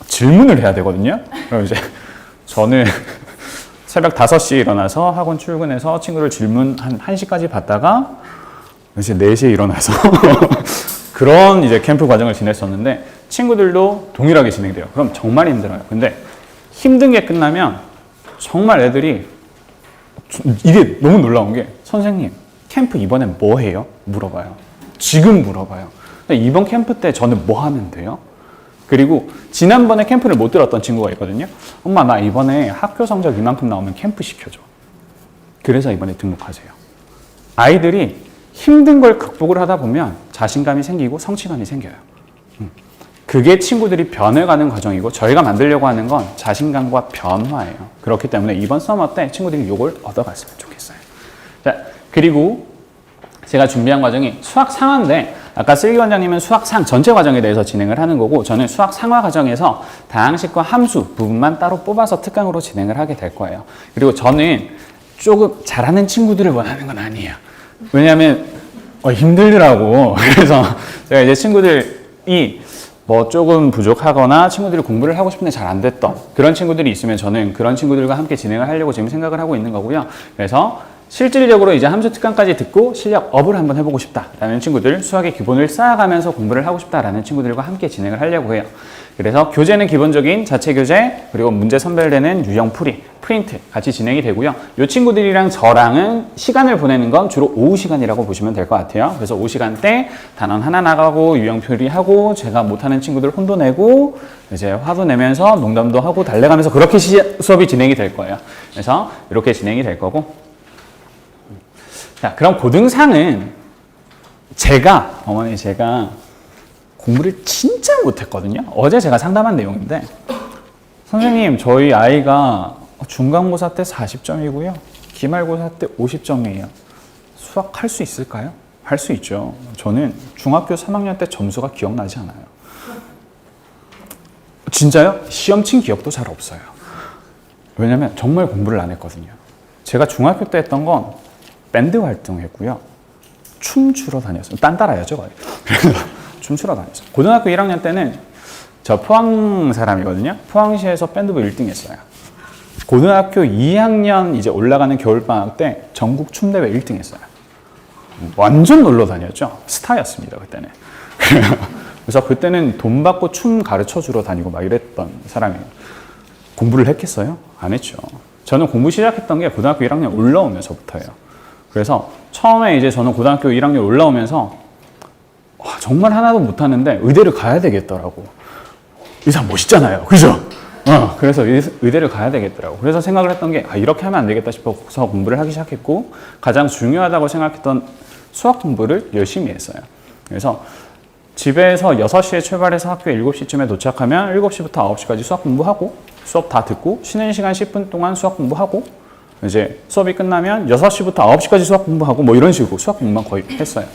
질문을 해야 되거든요. 그럼 이제 저는 새벽 5시에 일어나서 학원 출근해서 친구들 질문 한 1시까지 받다가 이제 4시에 일어나서 그런 이제 캠프 과정을 지냈었는데 친구들도 동일하게 진행돼요. 그럼 정말 힘들어요. 근데 힘든 게 끝나면 정말 애들이 이게 너무 놀라운 게 선생님 캠프 이번엔 뭐 해요? 물어봐요. 지금 물어봐요. 근데 이번 캠프 때 저는 뭐 하면 돼요? 그리고 지난번에 캠프를 못 들었던 친구가 있거든요. 엄마 나 이번에 학교 성적 이만큼 나오면 캠프 시켜줘. 그래서 이번에 등록하세요. 아이들이 힘든 걸 극복을 하다 보면 자신감이 생기고 성취감이 생겨요. 그게 친구들이 변해가는 과정이고 저희가 만들려고 하는 건 자신감과 변화예요. 그렇기 때문에 이번 서머 때 친구들이 이걸 얻어갔으면 좋겠어요. 자, 그리고 제가 준비한 과정이 수학 상화인데 아까 슬기 원장님은 수학 상 전체 과정에 대해서 진행을 하는 거고 저는 수학 상화 과정에서 다항식과 함수 부분만 따로 뽑아서 특강으로 진행을 하게 될 거예요. 그리고 저는 조금 잘하는 친구들을 원하는 건 아니에요. 왜냐하면 힘들더라고. 그래서 제가 이제 친구들이 뭐 조금 부족하거나 친구들이 공부를 하고 싶은데 잘 안 됐던 그런 친구들이 있으면 저는 그런 친구들과 함께 진행을 하려고 지금 생각을 하고 있는 거고요. 그래서 실질적으로 이제 함수 특강까지 듣고 실력 업을 한번 해보고 싶다라는 친구들, 수학의 기본을 쌓아가면서 공부를 하고 싶다라는 친구들과 함께 진행을 하려고 해요. 그래서 교재는 기본적인 자체 교재, 그리고 문제 선별되는 유형 풀이, 프린트 같이 진행이 되고요. 이 친구들이랑 저랑은 시간을 보내는 건 주로 오후 시간이라고 보시면 될 것 같아요. 그래서 오후 시간 때 단원 하나 나가고 유형 풀이하고 제가 못하는 친구들 혼도 내고 이제 화도 내면서 농담도 하고 달래가면서 그렇게 수업이 진행이 될 거예요. 그래서 이렇게 진행이 될 거고. 자, 그럼 고등상은 어머니 제가 공부를 진짜 못했거든요. 어제 제가 상담한 내용인데 선생님 저희 아이가 중간고사 때 40점이고요. 기말고사 때 50점이에요. 수학 할 수 있을까요? 할 수 있죠. 저는 중학교 3학년 때 점수가 기억나지 않아요. 진짜요? 시험 친 기억도 잘 없어요. 왜냐면 정말 공부를 안 했거든요. 제가 중학교 때 했던 건 밴드 활동했고요. 춤추러 다녔어요. 딴 따라야죠. 그래서 춤추러 다녔어요. 고등학교 1학년 때는 저 포항 사람이거든요. 포항시에서 밴드부 1등 했어요. 고등학교 2학년 이제 올라가는 겨울방학 때 전국 춤대회 1등 했어요. 완전 놀러 다녔죠. 스타였습니다, 그때는. 그래서 그때는 돈 받고 춤 가르쳐 주러 다니고 막 이랬던 사람이에요. 공부를 했겠어요? 안 했죠. 저는 공부 시작했던 게 고등학교 1학년 올라오면서부터예요. 그래서 처음에 이제 저는 고등학교 1학년 올라오면서 와, 정말 하나도 못하는데 의대를 가야 되겠더라고. 이 사람 멋있잖아요. 그죠? 그래서 의대를 가야 되겠더라고. 그래서 생각을 했던 게 이렇게 하면 안 되겠다 싶어서 공부를 하기 시작했고 가장 중요하다고 생각했던 수학 공부를 열심히 했어요. 그래서 집에서 6시에 출발해서 학교에 7시쯤에 도착하면 7시부터 9시까지 수학 공부하고 수업 다 듣고 쉬는 시간 10분 동안 수학 공부하고 이제 수업이 끝나면 6시부터 9시까지 수학 공부하고 뭐 이런 식으로 수학 공부만 거의 했어요.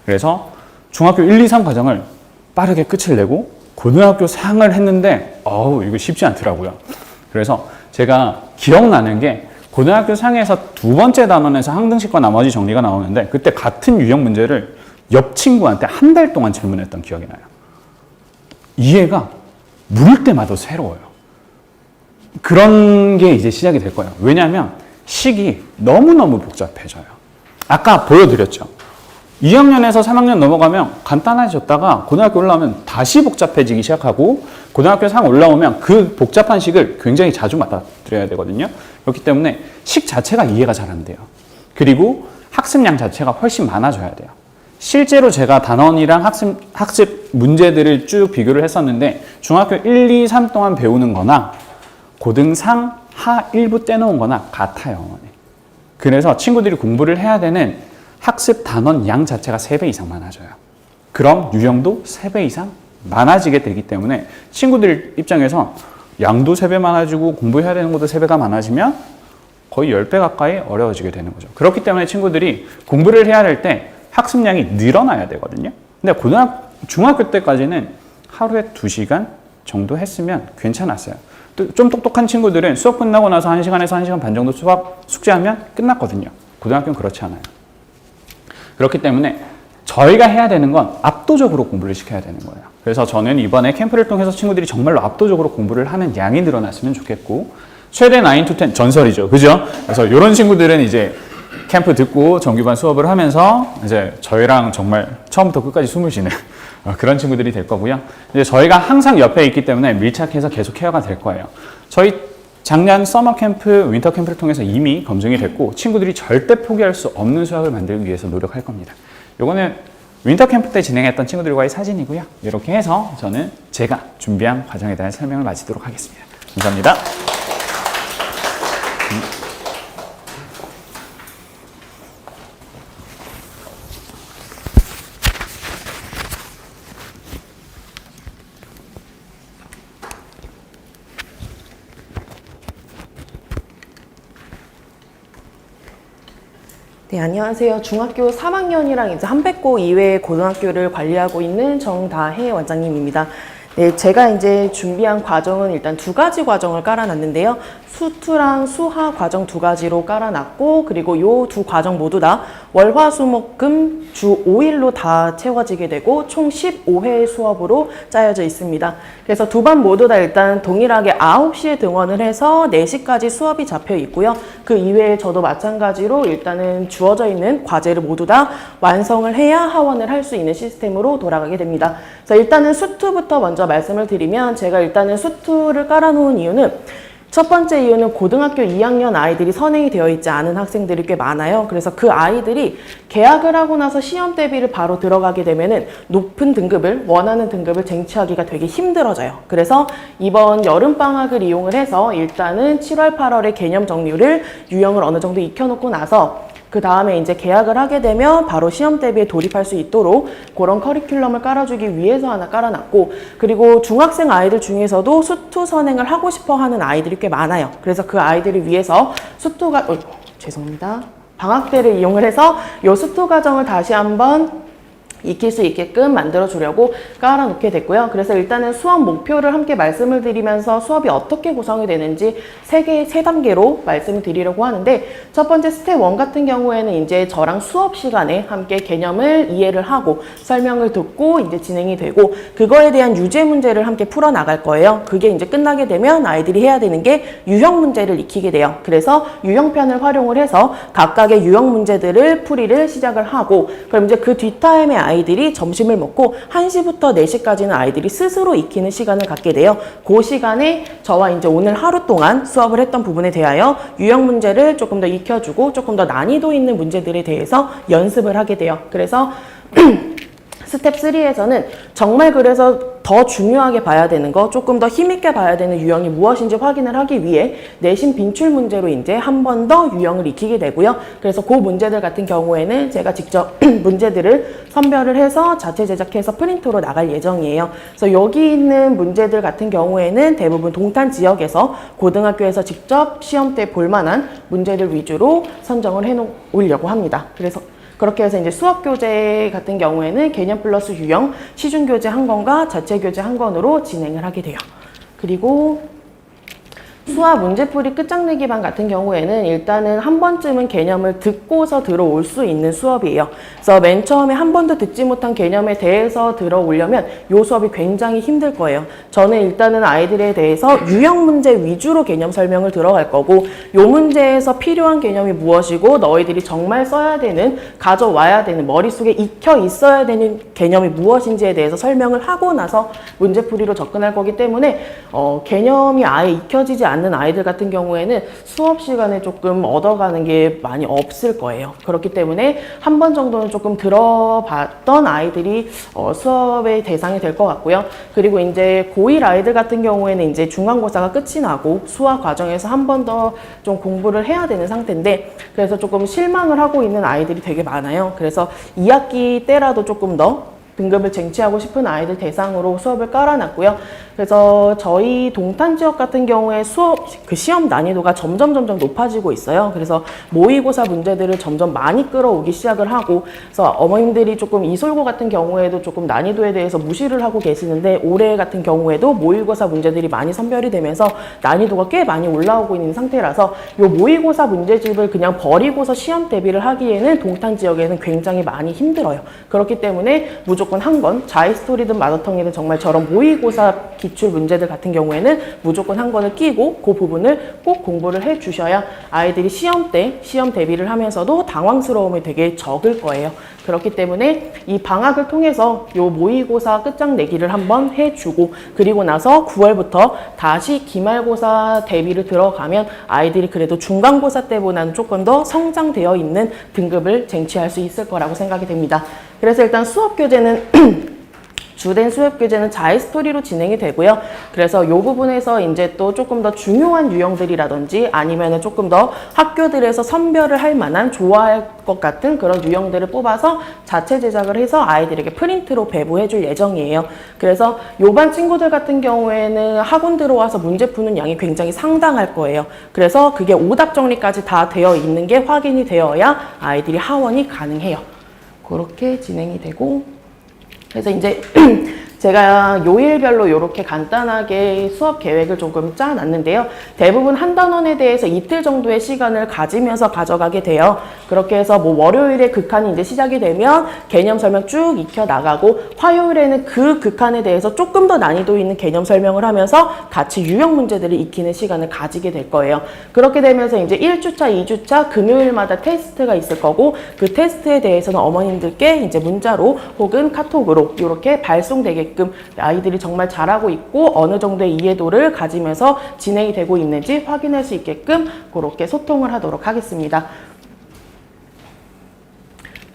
그래서 중학교 1, 2, 3 과정을 빠르게 끝을 내고 고등학교 4학년을 했는데 이거 쉽지 않더라고요. 그래서 제가 기억나는 게 고등학교 상에서 두 번째 단원에서 항등식과 나머지 정리가 나오는데 그때 같은 유형 문제를 옆 친구한테 한 달 동안 질문했던 기억이 나요. 이해가 물을 때마다 새로워요. 그런 게 이제 시작이 될 거예요. 왜냐하면 식이 너무너무 복잡해져요. 아까 보여드렸죠. 2학년에서 3학년 넘어가면 간단해졌다가 고등학교 올라오면 다시 복잡해지기 시작하고 고등학교 3 올라오면 그 복잡한 식을 굉장히 자주 맞닥뜨려야 되거든요. 그렇기 때문에 식 자체가 이해가 잘 안 돼요. 그리고 학습량 자체가 훨씬 많아져야 돼요. 실제로 제가 단원이랑 학습 문제들을 쭉 비교를 했었는데 중학교 1, 2, 3 동안 배우는 거나 고등상 하 1부 떼놓은 거나 같아요. 어머니. 그래서 친구들이 공부를 해야 되는 학습 단원 양 자체가 3배 이상 많아져요. 그럼 유형도 3배 이상 많아지게 되기 때문에 친구들 입장에서 양도 3배 많아지고 공부해야 되는 것도 3배가 많아지면 거의 10배 가까이 어려워지게 되는 거죠. 그렇기 때문에 친구들이 공부를 해야 될 때 학습량이 늘어나야 되거든요. 근데 중학교 때까지는 하루에 2시간 정도 했으면 괜찮았어요. 또 좀 똑똑한 친구들은 수업 끝나고 나서 1시간에서 1시간 반 정도 수학 숙제하면 끝났거든요. 고등학교는 그렇지 않아요. 그렇기 때문에 저희가 해야 되는 건 압도적으로 공부를 시켜야 되는 거예요. 그래서 저는 이번에 캠프를 통해서 친구들이 정말로 압도적으로 공부를 하는 양이 늘어났으면 좋겠고 최대 9 to 10 전설이죠. 그죠? 그래서 이런 친구들은 이제 캠프 듣고 정규반 수업을 하면서 이제 저희랑 정말 처음부터 끝까지 숨을 쉬는 그런 친구들이 될 거고요. 이제 저희가 항상 옆에 있기 때문에 밀착해서 계속 케어가 될 거예요. 저희 작년 서머 캠프, 윈터 캠프를 통해서 이미 검증이 됐고 친구들이 절대 포기할 수 없는 수학을 만들기 위해서 노력할 겁니다. 요거는 윈터 캠프 때 진행했던 친구들과의 사진이고요. 이렇게 해서 저는 제가 준비한 과정에 대한 설명을 마치도록 하겠습니다. 감사합니다. 네, 안녕하세요. 중학교 3학년이랑 이제 한백고 이외의 고등학교를 관리하고 있는 정다혜 원장님입니다. 네, 제가 이제 준비한 과정은 일단 2가지 과정을 깔아놨는데요. 수투랑 수화 과정 2가지로 깔아놨고, 그리고 요 2 과정 모두 다 월화수목금 주 5일로 다 채워지게 되고 총 15회 수업으로 짜여져 있습니다. 그래서 2반 모두 다 일단 동일하게 9시에 등원을 해서 4시까지 수업이 잡혀 있고요. 그 이외에 저도 마찬가지로 일단은 주어져 있는 과제를 모두 다 완성을 해야 하원을 할 수 있는 시스템으로 돌아가게 됩니다. 그래서 일단은 수투부터 먼저 말씀을 드리면 제가 일단은 수투를 깔아놓은 이유는 첫 번째 이유는 고등학교 2학년 아이들이 선행이 되어 있지 않은 학생들이 꽤 많아요. 그래서 그 아이들이 개학을 하고 나서 시험 대비를 바로 들어가게 되면은 높은 등급을, 원하는 등급을 쟁취하기가 되게 힘들어져요. 그래서 이번 여름방학을 이용을 해서 일단은 7월, 8월에 개념 정리를 유형을 어느 정도 익혀놓고 나서 그 다음에 이제 개학을 하게 되면 바로 시험 대비에 돌입할 수 있도록 그런 커리큘럼을 깔아주기 위해서 하나 깔아놨고, 그리고 중학생 아이들 중에서도 수투 선행을 하고 싶어 하는 아이들이 꽤 많아요. 그래서 그 아이들을 위해서 죄송합니다. 방학대를 이용을 해서 이 수투 과정을 다시 한번 익힐 수 있게끔 만들어 주려고 깔아놓게 됐고요. 그래서 일단은 수업 목표를 함께 말씀을 드리면서 수업이 어떻게 구성이 되는지 세 단계로 말씀을 드리려고 하는데, 첫 번째 스텝 1 같은 경우에는 이제 저랑 수업 시간에 함께 개념을 이해를 하고 설명을 듣고 이제 진행이 되고, 그거에 대한 유제 문제를 함께 풀어 나갈 거예요. 그게 이제 끝나게 되면 아이들이 해야 되는 게 유형 문제를 익히게 돼요. 그래서 유형편을 활용을 해서 각각의 유형 문제들을 풀이를 시작을 하고, 그럼 이제 그 뒷타임에 아이들이 점심을 먹고 1시부터 4시까지는 아이들이 스스로 익히는 시간을 갖게 돼요. 그 시간에 저와 이제 오늘 하루 동안 수업을 했던 부분에 대하여 유형 문제를 조금 더 익혀주고 조금 더 난이도 있는 문제들에 대해서 연습을 하게 돼요. 그래서 스텝 3에서는 정말 그래서 더 중요하게 봐야 되는 거, 조금 더 힘있게 봐야 되는 유형이 무엇인지 확인을 하기 위해 내신 빈출 문제로 이제 한 번 더 유형을 익히게 되고요. 그래서 그 문제들 같은 경우에는 제가 직접 문제들을 선별을 해서 자체 제작해서 프린트로 나갈 예정이에요. 그래서 여기 있는 문제들 같은 경우에는 대부분 동탄 지역에서 고등학교에서 직접 시험 때 볼만한 문제들 위주로 선정을 해놓으려고 합니다. 그래서 그렇게 해서 이제 수업 교재 같은 경우에는 개념 플러스 유형, 시중 교재 한 권과 자체 교재 한 권으로 진행을 하게 돼요. 그리고 수학 문제풀이 끝장내기 반 같은 경우에는 일단은 한 번쯤은 개념을 듣고서 들어올 수 있는 수업이에요. 그래서 맨 처음에 한 번도 듣지 못한 개념에 대해서 들어오려면 이 수업이 굉장히 힘들 거예요. 저는 일단은 아이들에 대해서 유형 문제 위주로 개념 설명을 들어갈 거고, 이 문제에서 필요한 개념이 무엇이고 너희들이 정말 써야 되는, 가져와야 되는, 머릿속에 익혀 있어야 되는 개념이 무엇인지에 대해서 설명을 하고 나서 문제풀이로 접근할 거기 때문에 개념이 아예 익혀지지 않는 아이들 같은 경우에는 수업 시간에 조금 얻어가는 게 많이 없을 거예요. 그렇기 때문에 한 번 정도는 조금 들어봤던 아이들이 수업의 대상이 될 것 같고요. 그리고 이제 고1 아이들 같은 경우에는 이제 중간고사가 끝이 나고 수학 과정에서 한 번 더 좀 공부를 해야 되는 상태인데, 그래서 조금 실망을 하고 있는 아이들이 되게 많아요. 그래서 2학기 때라도 조금 더 등급을 쟁취하고 싶은 아이들 대상으로 수업을 깔아놨고요. 그래서 저희 동탄 지역 같은 경우에 시험 난이도가 점점 높아지고 있어요. 그래서 모의고사 문제들을 점점 많이 끌어오기 시작을 하고, 그래서 어머님들이 조금 이솔고 같은 경우에도 조금 난이도에 대해서 무시를 하고 계시는데, 올해 같은 경우에도 모의고사 문제들이 많이 선별이 되면서 난이도가 꽤 많이 올라오고 있는 상태라서 이 모의고사 문제집을 그냥 버리고서 시험 대비를 하기에는 동탄 지역에는 굉장히 많이 힘들어요. 그렇기 때문에 무조건 한 권, 자이스토리든 마더텅이든 정말 저런 모의고사 기출 문제들 같은 경우에는 무조건 한 권을 끼고 그 부분을 꼭 공부를 해 주셔야 아이들이 시험 때 시험 대비를 하면서도 당황스러움이 되게 적을 거예요. 그렇기 때문에 이 방학을 통해서 요 모의고사 끝장내기를 한번 해주고, 그리고 나서 9월부터 다시 기말고사 대비를 들어가면 아이들이 그래도 중간고사 때보다는 조금 더 성장되어 있는 등급을 쟁취할 수 있을 거라고 생각이 됩니다. 그래서 일단 수업 교재는 주된 수업 교재는 자이스토리로 진행이 되고요. 그래서 이 부분에서 이제 또 조금 더 중요한 유형들이라든지 아니면은 조금 더 학교들에서 선별을 할 만한 좋아할 것 같은 그런 유형들을 뽑아서 자체 제작을 해서 아이들에게 프린트로 배부해 줄 예정이에요. 그래서 요반 친구들 같은 경우에는 학원 들어와서 문제 푸는 양이 굉장히 상당할 거예요. 그래서 그게 오답 정리까지 다 되어 있는 게 확인이 되어야 아이들이 하원이 가능해요. 그렇게 진행이 되고, 그래서 이제 제가 요일별로 이렇게 간단하게 수업 계획을 조금 짜놨는데요. 대부분 한 단원에 대해서 이틀 정도의 시간을 가지면서 가져가게 돼요. 그렇게 해서 뭐 월요일에 극한이 이제 시작이 되면 개념 설명 쭉 익혀 나가고, 화요일에는 그 극한에 대해서 조금 더 난이도 있는 개념 설명을 하면서 같이 유형 문제들을 익히는 시간을 가지게 될 거예요. 그렇게 되면서 이제 1주차, 2주차 금요일마다 테스트가 있을 거고, 그 테스트에 대해서는 어머님들께 이제 문자로 혹은 카톡으로 이렇게 발송되게 아이들이 정말 잘하고 있고 어느 정도의 이해도를 가지면서 진행이 되고 있는지 확인할 수 있게끔 그렇게 소통을 하도록 하겠습니다.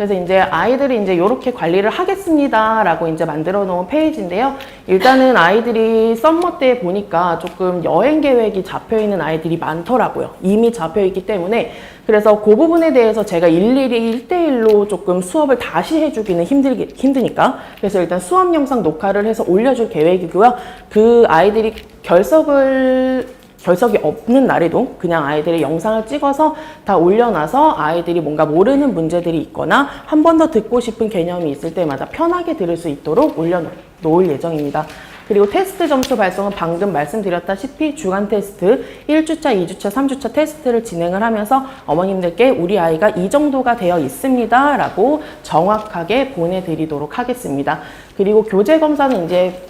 그래서 이제 아이들이 이제 이렇게 관리를 하겠습니다라고 이제 만들어 놓은 페이지인데요. 일단은 아이들이 썸머 때 보니까 조금 여행 계획이 잡혀 있는 아이들이 많더라고요. 이미 잡혀 있기 때문에. 그래서 그 부분에 대해서 제가 일일이 1대1로 조금 수업을 다시 해주기는 힘드니까. 그래서 일단 수업 영상 녹화를 해서 올려줄 계획이고요. 그 아이들이 결석이 없는 날에도 그냥 아이들의 영상을 찍어서 다 올려놔서 아이들이 뭔가 모르는 문제들이 있거나 한 번 더 듣고 싶은 개념이 있을 때마다 편하게 들을 수 있도록 올려놓을 예정입니다. 그리고 테스트 점수 발송은 방금 말씀드렸다시피 주간 테스트 1주차, 2주차, 3주차 테스트를 진행을 하면서 어머님들께 우리 아이가 이 정도가 되어 있습니다 라고 정확하게 보내드리도록 하겠습니다. 그리고 교재 검사는 이제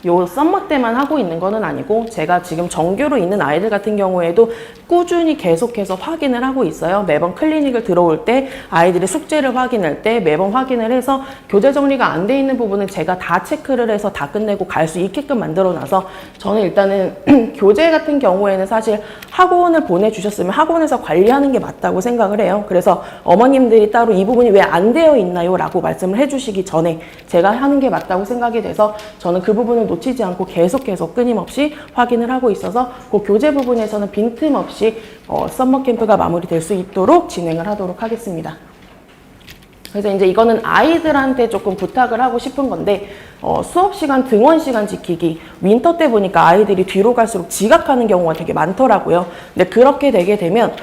요 썸머 때만 하고 있는 거는 아니고 제가 지금 정규로 있는 아이들 같은 경우에도 꾸준히 계속해서 확인을 하고 있어요. 매번 클리닉을 들어올 때 아이들의 숙제를 확인할 때 매번 확인을 해서 교재 정리가 안 돼 있는 부분은 제가 다 체크를 해서 다 끝내고 갈 수 있게끔 만들어 놔서 저는 일단은 교재 같은 경우에는 사실 학원을 보내주셨으면 학원에서 관리하는 게 맞다고 생각을 해요. 그래서 어머님들이 따로 이 부분이 왜 안 되어 있나요? 라고 말씀을 해주시기 전에 제가 하는 게 맞다고 생각이 돼서 저는 그 부분을 놓치지 않고 계속해서 끊임없이 확인을 하고 있어서 그 교재 부분에서는 빈틈없이 썸머 캠프가 마무리될 수 있도록 진행을 하도록 하겠습니다. 그래서 이제 이거는 아이들한테 조금 부탁을 하고 싶은 건데 수업 시간, 등원 시간 지키기. 윈터 때 보니까 아이들이 뒤로 갈수록 지각하는 경우가 되게 많더라고요. 근데 그렇게 되게 되면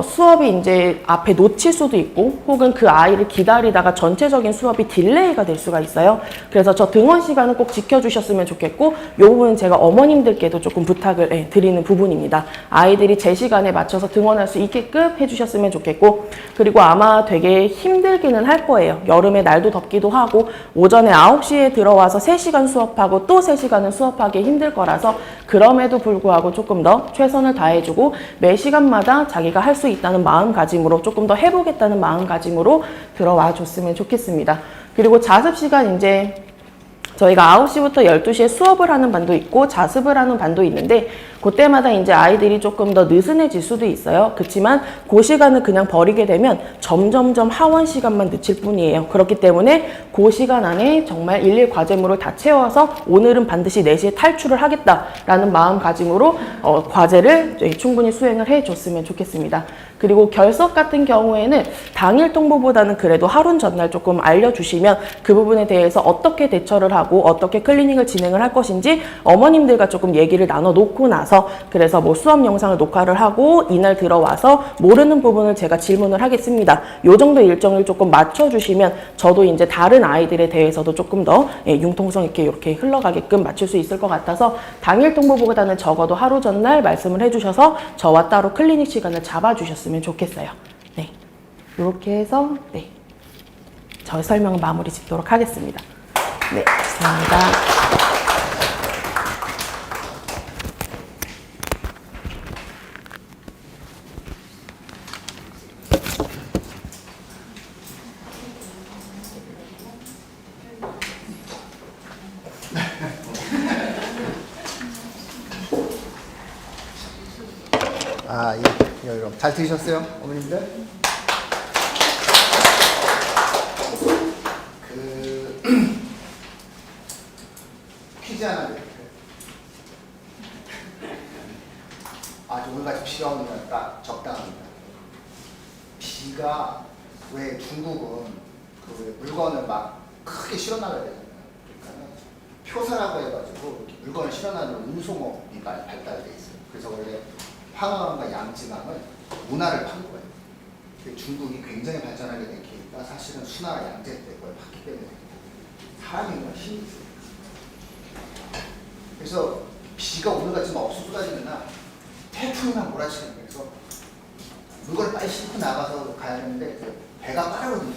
수업이 이제 앞에 놓칠 수도 있고 혹은 그 아이를 기다리다가 전체적인 수업이 딜레이가 될 수가 있어요. 그래서 저 등원 시간은 꼭 지켜주셨으면 좋겠고 이 부분은 제가 어머님들께도 조금 부탁을 드리는 부분입니다. 아이들이 제 시간에 맞춰서 등원할 수 있게끔 해주셨으면 좋겠고 그리고 아마 되게 힘들기는 할 거예요. 여름에 날도 덥기도 하고 오전에 9시에 들어와서 3시간 수업하고 또 3시간은 수업하기 힘들 거라서 그럼에도 불구하고 조금 더 최선을 다해주고 매 시간마다 자기가 할 수 있다는 마음가짐으로 조금 더 해보겠다는 마음가짐으로 들어와 줬으면 좋겠습니다. 그리고 자습 시간 이제 저희가 9시부터 12시에 수업을 하는 반도 있고 자습을 하는 반도 있는데 그때마다 이제 아이들이 조금 더 느슨해질 수도 있어요. 그렇지만 그 시간을 그냥 버리게 되면 점점점 하원 시간만 늦출 뿐이에요. 그렇기 때문에 그 시간 안에 정말 일일 과제물을 다 채워서 오늘은 반드시 4시에 탈출을 하겠다라는 마음가짐으로 과제를 충분히 수행을 해줬으면 좋겠습니다. 그리고 결석 같은 경우에는 당일 통보보다는 그래도 하루 전날 조금 알려주시면 그 부분에 대해서 어떻게 대처를 하고 어떻게 클리닉을 진행을 할 것인지 어머님들과 조금 얘기를 나눠놓고 나서 그래서 뭐 수업 영상을 녹화를 하고 이날 들어와서 모르는 부분을 제가 질문을 하겠습니다. 요 정도 일정을 조금 맞춰주시면 저도 이제 다른 아이들에 대해서도 조금 더 융통성 있게 이렇게 흘러가게끔 맞출 수 있을 것 같아서 당일 통보보다는 적어도 하루 전날 말씀을 해주셔서 저와 따로 클리닉 시간을 잡아주셨으면 좋겠어요. 네, 이렇게 해서 저의 설명은 마무리 짓도록 하겠습니다. 네, 감사합니다. 잘 들으셨어요, 어머님들? 퀴즈 하나 드릴게요. 오늘같이 비가 오는 날 딱 적당합니다. 비가 왜 중국은 그 물건을 막 크게 실어나가야 되잖아요. 그러니까 표사라고 해가지고 이렇게 물건을 실어나가는 운송업이 발달돼 있어요. 그래서 원래 황허강과 양쯔강을 운하를 판 거예요. 중국이 굉장히 발전하게 된 계기가 사실은 수나라 양제 때 그걸 팠기 때문에 사람이 힘이 있어요. 그래서 비가 오늘같이 막 억수 쏟아지는 날 태풍이만 몰아치는 거예요. 그래서 물건을 빨리 싣고 나가서 가야 하는데 배가 빠르거든요.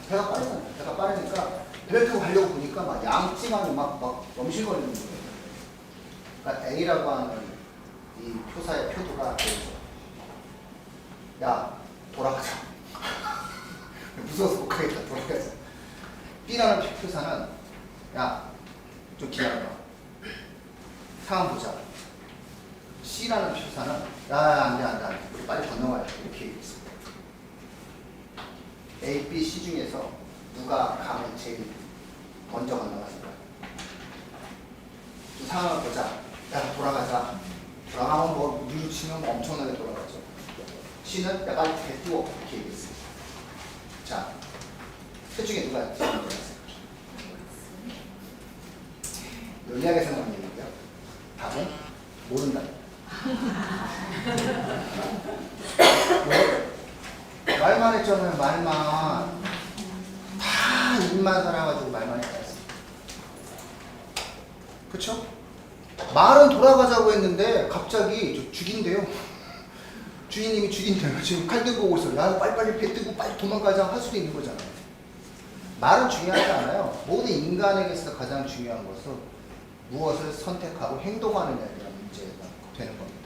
배가 빠르잖아요. 배가 빠르니까 배를 타고 가려고 보니까 막 양쯔강이 막 넘실거리는 거예요. 그러니까 A라고 하는 이 표사의 표도가 야 돌아가자. 무서워서 못 가겠다. 돌아가자. B라는 표사는 야 좀 기다려봐. 상황 보자. C라는 표사는 야 안돼 우리 빨리 건너가야 돼. 이렇게 얘기했습니다. A, B, C 중에서 누가 감을 제일 먼저 건너갔을까? 좀 상황을 보자. 야, 돌아가자. 돌아가면 뭐 미루 치면 뭐 엄청나게 돌아가죠. C는 야, 빨리 대두어 이렇게 얘기했어요. 자, 셋 중에 누가 제일 먼저 갔을까? 연리하게 생각하면 얘기고요. 답은 모른다. 왜? 말만 했잖아요. 말만. 다 입만 살아가지고 말만 했다 했어. 그쵸? 말은 돌아가자고 했는데 갑자기 저 죽인대요. 주인님이 죽인대요. 지금 칼 들고 오고 있어. 야, 빨리빨리 배 뜨고 빨리 도망가자 할 수도 있는 거잖아요. 말은 중요하지 않아요. 모든 인간에게서 가장 중요한 것은 무엇을 선택하고 행동하느냐에 대한 문제가 되는 겁니다.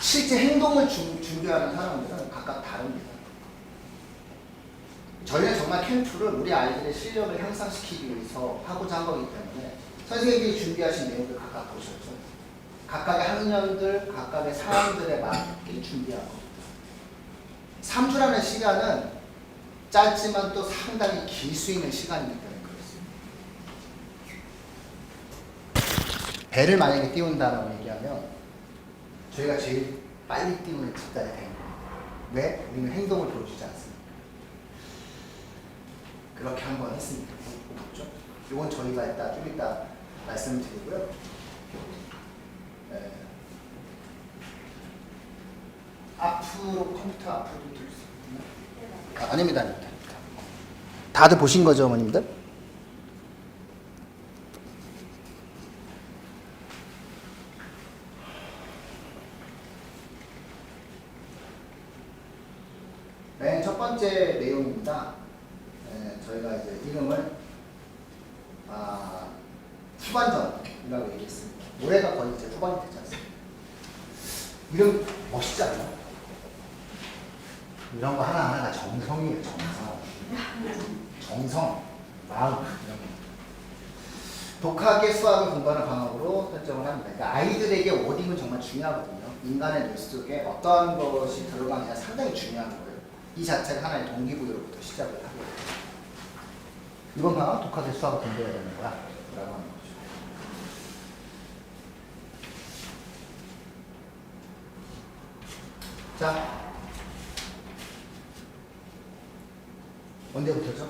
실제 행동을 준비하는 사람들은 각각 다릅니다. 저희는 정말 캠프를 우리 아이들의 실력을 향상시키기 위해서 하고자 한 거기 때문에 선생님들이 준비하신 내용들 각각 보셨죠? 각각의 학년들, 각각의 사람들에 맞게 준비한 겁니다. 3주라는 시간은 짧지만 또 상당히 길 수 있는 시간이기 때문에 그렇습니다. 배를 만약에 띄운다라고 얘기하면 저희가 제일 빨리 띄우는 집단이 되는 겁니다. 왜? 우리는 행동을 보여주지 않습니다. 그렇게 한번 했습니다. 그렇죠? 이건 저희가 좀 이따 말씀을 드리고요. 네. 앞으로 컴퓨터 앞으로 좀 들을 수 있나요? 아닙니다. 다들 보신 거죠, 어머님들? 맨 첫 번째 내용입니다. 저희가 이제 이름을 후반전이라고 얘기했습니다. 올해가 거의 이제 후반이 되지 않습니까? 이름 멋있지 않나요? 이런 거 하나하나가 정성이에요, 정성. 정성, 마음, 이런 거. 독학의 수학을 공부하는 방법으로 설정을 합니다. 그러니까 아이들에게 워딩은 정말 중요하거든요. 인간의 뇌 속에 어떤 것이 들어가느냐 상당히 중요한 거예요. 이 자체가 하나의 동기부여로부터 시작을 하고요. 이번 방학 독학의 수학을 공부해야 되는 거야 라고 하는 거죠. 자, 언제부터죠?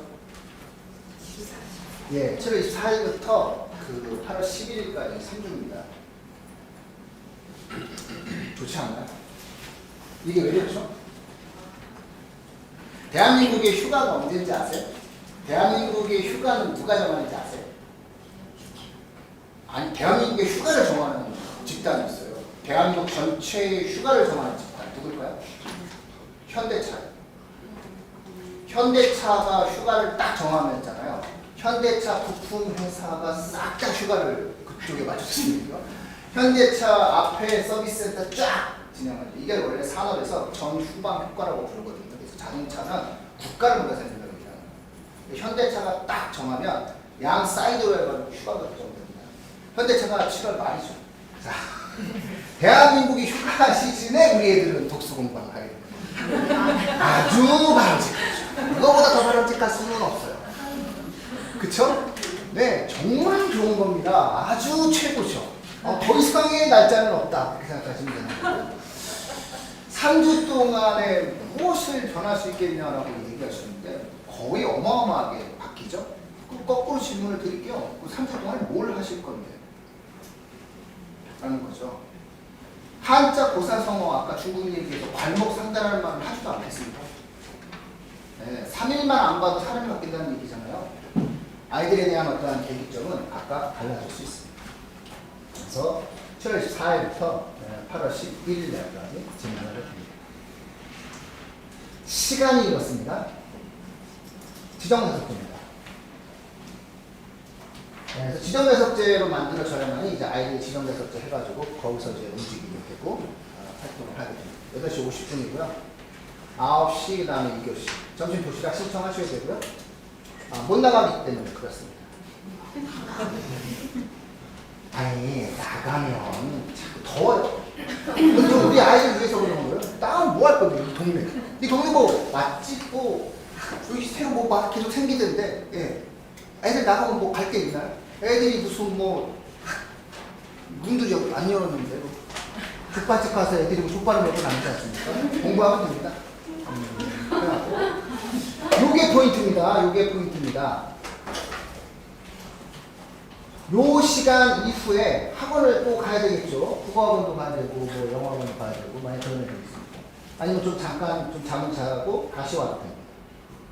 예, 7월 24일부터 그 8월 11일까지 3주입니다. 좋지 않나요? 이게 왜 좋죠? 대한민국의 휴가가 언제인지 아세요? 대한민국의 휴가는 누가 정하는지 아세요? 아니, 대한민국의 휴가를 정하는 집단이 있어요. 대한민국 전체의 휴가를 정하는 집단 누굴까요? 현대차. 현대차가 휴가를 딱 정하면 있잖아요. 현대차 부품 회사가 싹 다 휴가를 그쪽에 맞췄습니다. 현대차 앞에 서비스 센터 쫙 진행하죠. 이게 원래 산업에서 전후방 효과라고 부르거든요. 그래서 자동차는 국가를 보다 생각을 해요. 현대차가 딱 정하면 양 사이드로 해가지고 휴가가 결정됩니다. 현대차가 7월 말이죠. 자, 대한민국이 휴가 시즌에 우리 애들은 독서 공부를 하게 됩니다. 아주 바람직하죠. 이거보다 더 바람직할 수는 없어요. 그쵸? 네, 정말 좋은 겁니다. 아주 최고죠. 더 이상의 날짜는 없다. 그렇게 생각하시면 되는 거예요. 3주 동안에 무엇을 변할 수 있겠냐라고 얘기하시는데 거의 어마어마하게 바뀌죠. 그럼 거꾸로 질문을 드릴게요. 그 3주 동안에 뭘 하실 건데? 라는 거죠. 한자 고사성어 아까 중국 얘기해서 괄목 상단하는 말을 하지도 않겠습니다. 네, 3일만 안 봐도 사람이 바뀐다는 얘기잖아요. 아이들에 대한 어떠한 계기점은 각각 달라질 수 있습니다. 그래서 7월 24일부터 8월 11일 날까지 진행을 합니다. 시간이 이렇습니다. 지정해석제입니다. 그래서 지정해석제로 만들어져야만 이제 아이들이 지정해석제 해가지고 거기서 이제 움직이게 되고 활동을 하게 됩니다. 8시 50분이고요. 9시 그 다음에 2교시 점심 도시락 신청하셔야 되고요. 못 나가기 때문에 그렇습니다. 아니 나가면 자꾸 더워요. 우리 아이들 위해서 그런 거예요. 땅은 뭐 할 건데, 이 동네. 이 동네 뭐 맛집 뭐 여기 새로 뭐 계속 생기던데, 예. 애들 나가면 뭐 갈 게 있나요? 애들이 무슨 뭐 문도 안 열었는데 뭐 족발집 가서 애들이 뭐 족발을 먹고 남지 않습니까? 공부하면 됩니다. 요게 포인트입니다. 요게 포인트입니다. 요 시간 이후에 학원을 또 가야 되겠죠. 국어학원도 가야 되고, 뭐 영어학원도 가야 되고, 많이 그런 애들이 있습니다. 아니면 좀 잠깐 좀 잠을 자고 다시 와도 됩니다.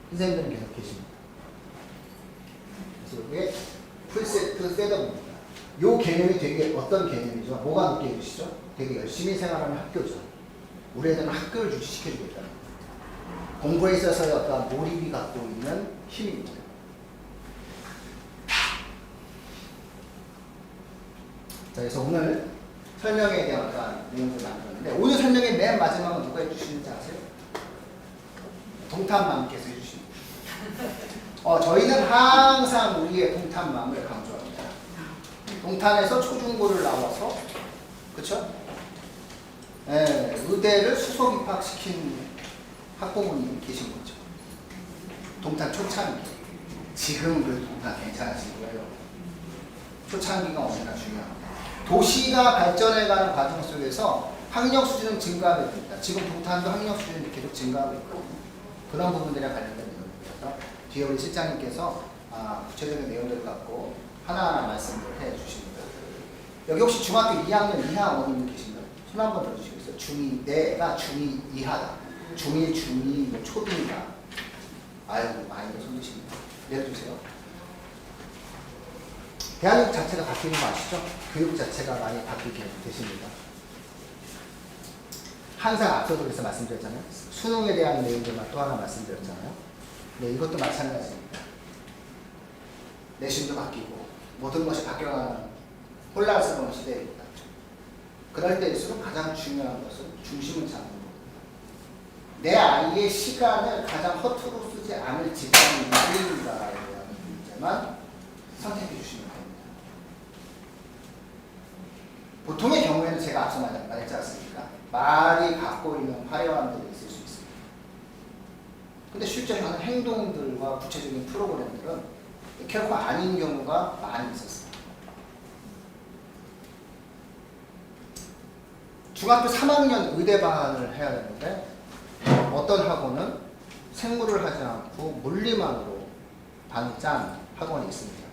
선생님들은 계속 계십니다. 그래서 이게 풀세트 셋업입니다. 요 개념이 되게 어떤 개념이죠? 뭐가 느껴지시죠? 되게 열심히 생활하는 학교죠. 우리 애들은 학교를 유지시켜주겠다는 거예요. 공부에 있어서의 어떤 몰입이 갖고 있는 힘입니다. 자, 그래서 오늘 설명에 대한 어떤 내용들을 만들었는데, 오늘 설명의 맨 마지막은 누가 해주시는지 아세요? 동탄맘께서 해주십니다. 저희는 항상 우리의 동탄맘을 강조합니다. 동탄에서 초중고를 나와서, 그쵸? 예, 의대를 수석 입학시킨 학부모님이 계신 거죠. 동탄 초창기. 지금 그 동탄 괜찮으신 거예요. 초창기가 언제나 중요합니다. 도시가 발전해가는 과정 속에서 학력 수준은 증가하게 됩니다. 지금 동탄도 학력 수준이 계속 증가하고 있거든요. 그런 부분들에 관련된 내용입니다. 뒤에 우리 실장님께서 구체적인 내용들을 갖고 하나하나 말씀을 해주십니다. 여기 혹시 중학교 2학년 이하 어머님들 계신가요? 손 한번 들어주시겠어요? 중2, 내가 중2 이하다. 중1, 중2, 뭐 초등이다. 아이고, 많이 손 드십니다. 내려주세요. 대한민국 자체가 바뀌는 거 아시죠? 교육 자체가 많이 바뀌게 되십니다. 항상 앞서도 그래서 말씀드렸잖아요. 수능에 대한 내용들만 또 하나 말씀드렸잖아요. 네, 이것도 마찬가지입니다. 내신도 바뀌고 모든 것이 바뀌어가는 혼란스러운 시대입니다. 그럴 때일수록 가장 중요한 것은 중심을 잡는 겁니다. 내 아이의 시간을 가장 허투루 쓰지 않을 직장이 누구인가에 대한 문제만 선택해 주시면 됩니다. 보통의 경우에는 제가 앞서 말했지 않습니까? 말이 갖고 있는 화려함들이 있을 수 있습니다. 근데 실제로 하는 행동들과 구체적인 프로그램들은 결코 아닌 경우가 많이 있었습니다. 중학교 3학년 의대반을 해야 되는데 어떤 학원은 생물을 하지 않고 물리만으로 반을 짠 학원이 있습니다.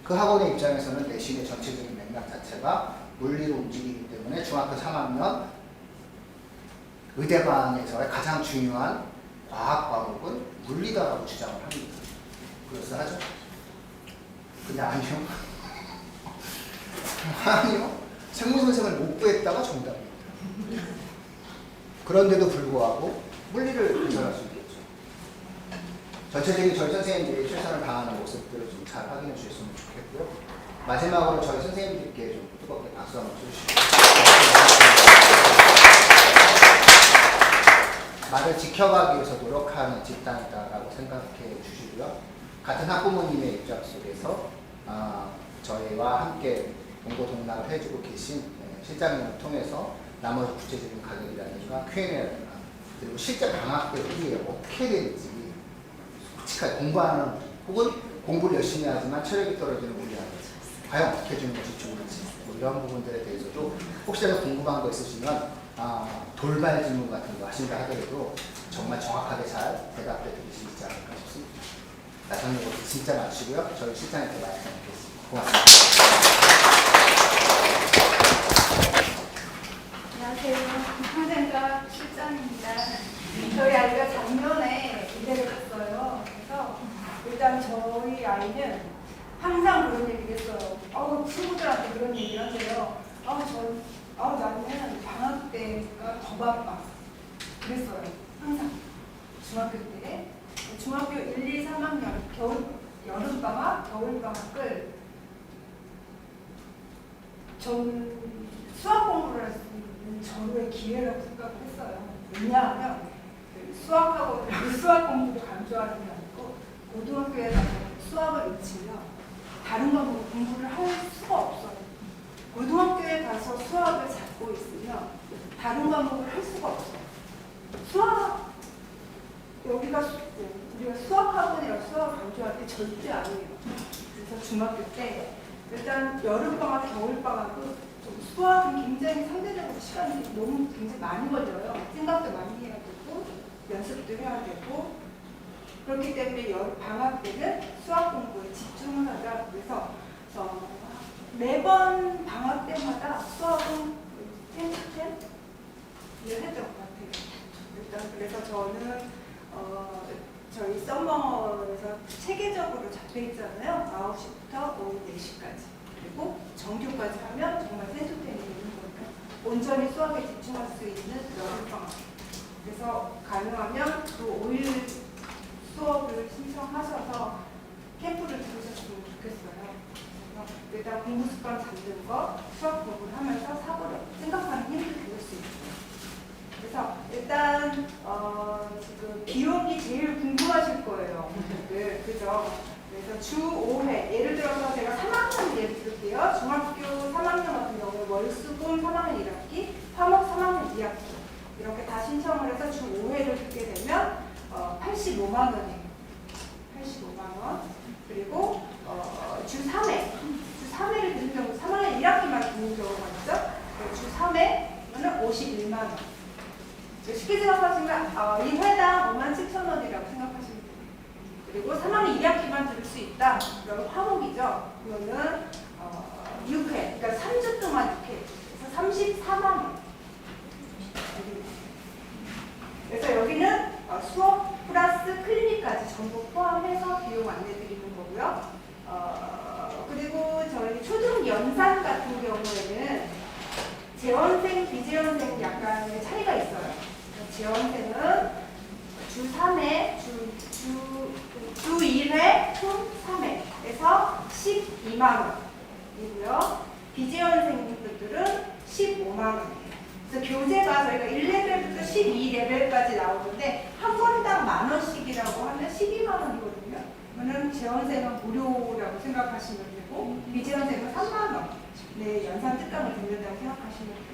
그 학원의 입장에서는 내신의 전체적인 맥락 자체가 물리로 움직이기 때문에 중학교 3학년 의대반에서의 가장 중요한 과학 과목은 물리다라고 주장을 합니다. 그럴싸하죠? 근데 아니요. 아니요. 생물 선생을 못 구했다가 정답입니다. 그런데도 불구하고 물리를 개설할 수 있겠죠. 전체적인 저희 선생님들이 최선을 다하는 모습들을 좀 잘 확인해 주셨으면 좋겠고요. 마지막으로 저희 선생님들께 좀 뜨겁게 박수 한번 쳐주시고, 말을 지켜가기 위해서 노력하는 집단이다라고 생각해 주시고요. 같은 학부모님의 입장 속에서 저희와 함께 동고동락을 해주고 계신 실장님을 통해서 나머지 구체적인 가격이라든가 Q&A라든가 그리고 실제 방학 때 우리가 어떻게 되는지 솔직하게 공부하는 혹은 공부를 열심히 하지만 체력이 떨어지는 우리 아이 과연 어떻게 해주는 것이 좋을지 뭐 이런 부분들에 대해서도 혹시라도 궁금한 거 있으시면 돌발 질문 같은 거 하신다 하더라도 정말 정확하게 잘 대답해 드릴 수 있지 않을까 싶습니다. 나중에 것도 진짜 마치고요. 저희 실장님께 말씀드리겠습니다. 고맙습니다. 안녕하세요. 평생과 실장입니다. 저희 아이가 작년에 의대를 갔어요. 그래서 일단 저희 아이는 항상 그런 얘기를 했어요. 친구들한테 그런 얘기를 하세요. 나는 방학 때가 더 바빠. 그랬어요. 항상. 중학교 때. 중학교 1, 2, 3학년 여름방학, 겨울방학을 전 수학 공부를 할 수 있는 절호의 기회라고 생각을 했어요. 왜냐하면 수학 공부를 강조하는 게 아니고 고등학교에 가서 수학을 놓치면 다른 과목 공부를 할 수가 없어요. 고등학교에 가서 수학을 잡고 있으면 여름방학, 겨울방학은 수학은 굉장히 상대적으로 시간이 너무 굉장히 많이 걸려요. 생각도 많이 해야 되고 연습도 해야 되고 그렇기 때문에 방학 때는 수학 공부에 집중을 하자. 그래서 매번 방학 때마다 수학은 10을 했던 것 같아요. 일단 그래서 저는 저희 썸머에서 체계적으로 잡혀 있잖아요. 9시부터 오후 4시까지. 그리고 정규까지 하면 정말 센터템이 있는 거니까 온전히 수학에 집중할 수 있는 여름방학. 그래서 가능하면 그 5일 수업을 신청하셔서 캠프를 들으셨으면 좋겠어요. 그래서 일단 공부 습관 잡는 거, 수학 공부를 하면서 사고를 생각하는 힘을 기를 수 있어요. 그래서 일단 지금 기록이 제일 궁금하실 거예요. 네, 그죠? 그래서 주 5회, 예를 들어서 제가 3학년 예를 들게요. 중학교 3학년 같은 경우에 월수금 3학년 1학기, 화목 3학년 2학기 이렇게 다 신청을 해서 주 5회를 듣게 되면 85만 원이에요. 85만 원. 그리고 주 3회, 주 3회를 듣는 경우 3학년 1학기만 듣는 경우가 있죠. 주 3회는 51만 원. 쉽게 생각하시면 이 회당 57,000원이라고 생각하시면 돼요. 그리고 3학년 2학기만 들을 수 있다. 그럼 화목이죠. 그거는 6회, 그러니까 3주 동안 6회. 그래서 34만 원. 그래서 여기는 수업 플러스 클리닉까지 전부 포함해서 비용 안내드리는 거고요. 그리고 저희 초등 연산 같은 경우에는 재원생, 비재원생 약간의 차이가 있어요. 재원생은 주 3회, 주 1회, 총 3회에서 12만 원이고요. 비재원생들은 15만 원이에요. 그래서 교재가 저희가 1레벨부터 12레벨까지 나오는데 한 권당 10,000원씩이라고 하면 12만 원이거든요. 그러면 재원생은 무료라고 생각하시면 되고 비재원생은 3만 원. 네, 연산 특강을 듣는다고 생각하시면 돼요.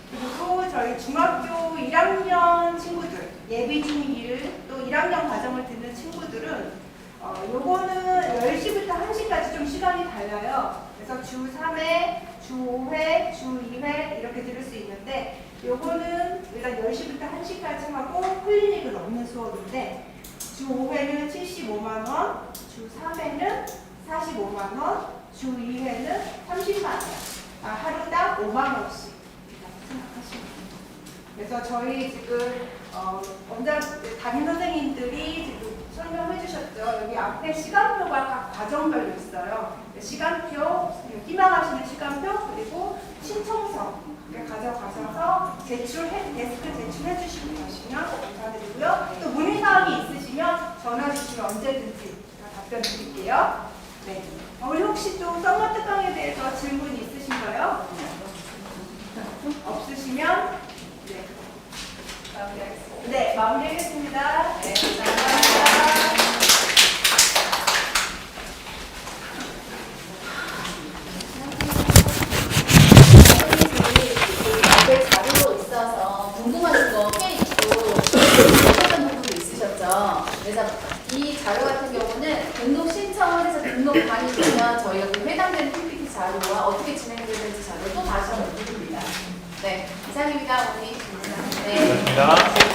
그리고 저희 중학교 1학년 친구들, 예비 중1 또 1학년 과정을 듣는 친구들은 요거는 10시부터 1시까지 좀 시간이 달라요. 그래서 주 3회, 주 5회, 주 2회 이렇게 들을 수 있는데 요거는 일단 10시부터 1시까지 하고 클리닉을 없는 수업인데 주 5회는 75만 원, 주 3회는 45만 원, 주 2회는 30만 원. 하루당 5만 원씩 생각하시면 됩니다. 그래서 저희 지금 원장 담임 선생님들이 지금 설명해 주셨죠. 여기 앞에 시간표가 각 과정별로 있어요. 시간표, 희망하시는 시간표, 그리고 신청서 가져가셔서 데스크 제출해 주시면 감사드리고요. 또 문의사항이 있으시면 전화 주시면 언제든지 답변 드릴게요. 네. 우리 혹시 또 썸머 특강에 대해서 질문 있으신가요? 없으시면 네. 마무리하겠습니다. 네, 마무리하겠습니다. 네, 감사합니다. 앞에 자료로 있어서 궁금하신 거 꽤 있고 궁금했던 부분도 있으셨죠. 그래서 이 자료 같은 경우는 등록 신청을 해서 등록반이 되면 저희가 그 해당되는 PPT 자료와 어떻게 진행되는지 자료 또 다시 한번 드립니다. 네, 이상입니다, 오늘. 네. 고맙습니다.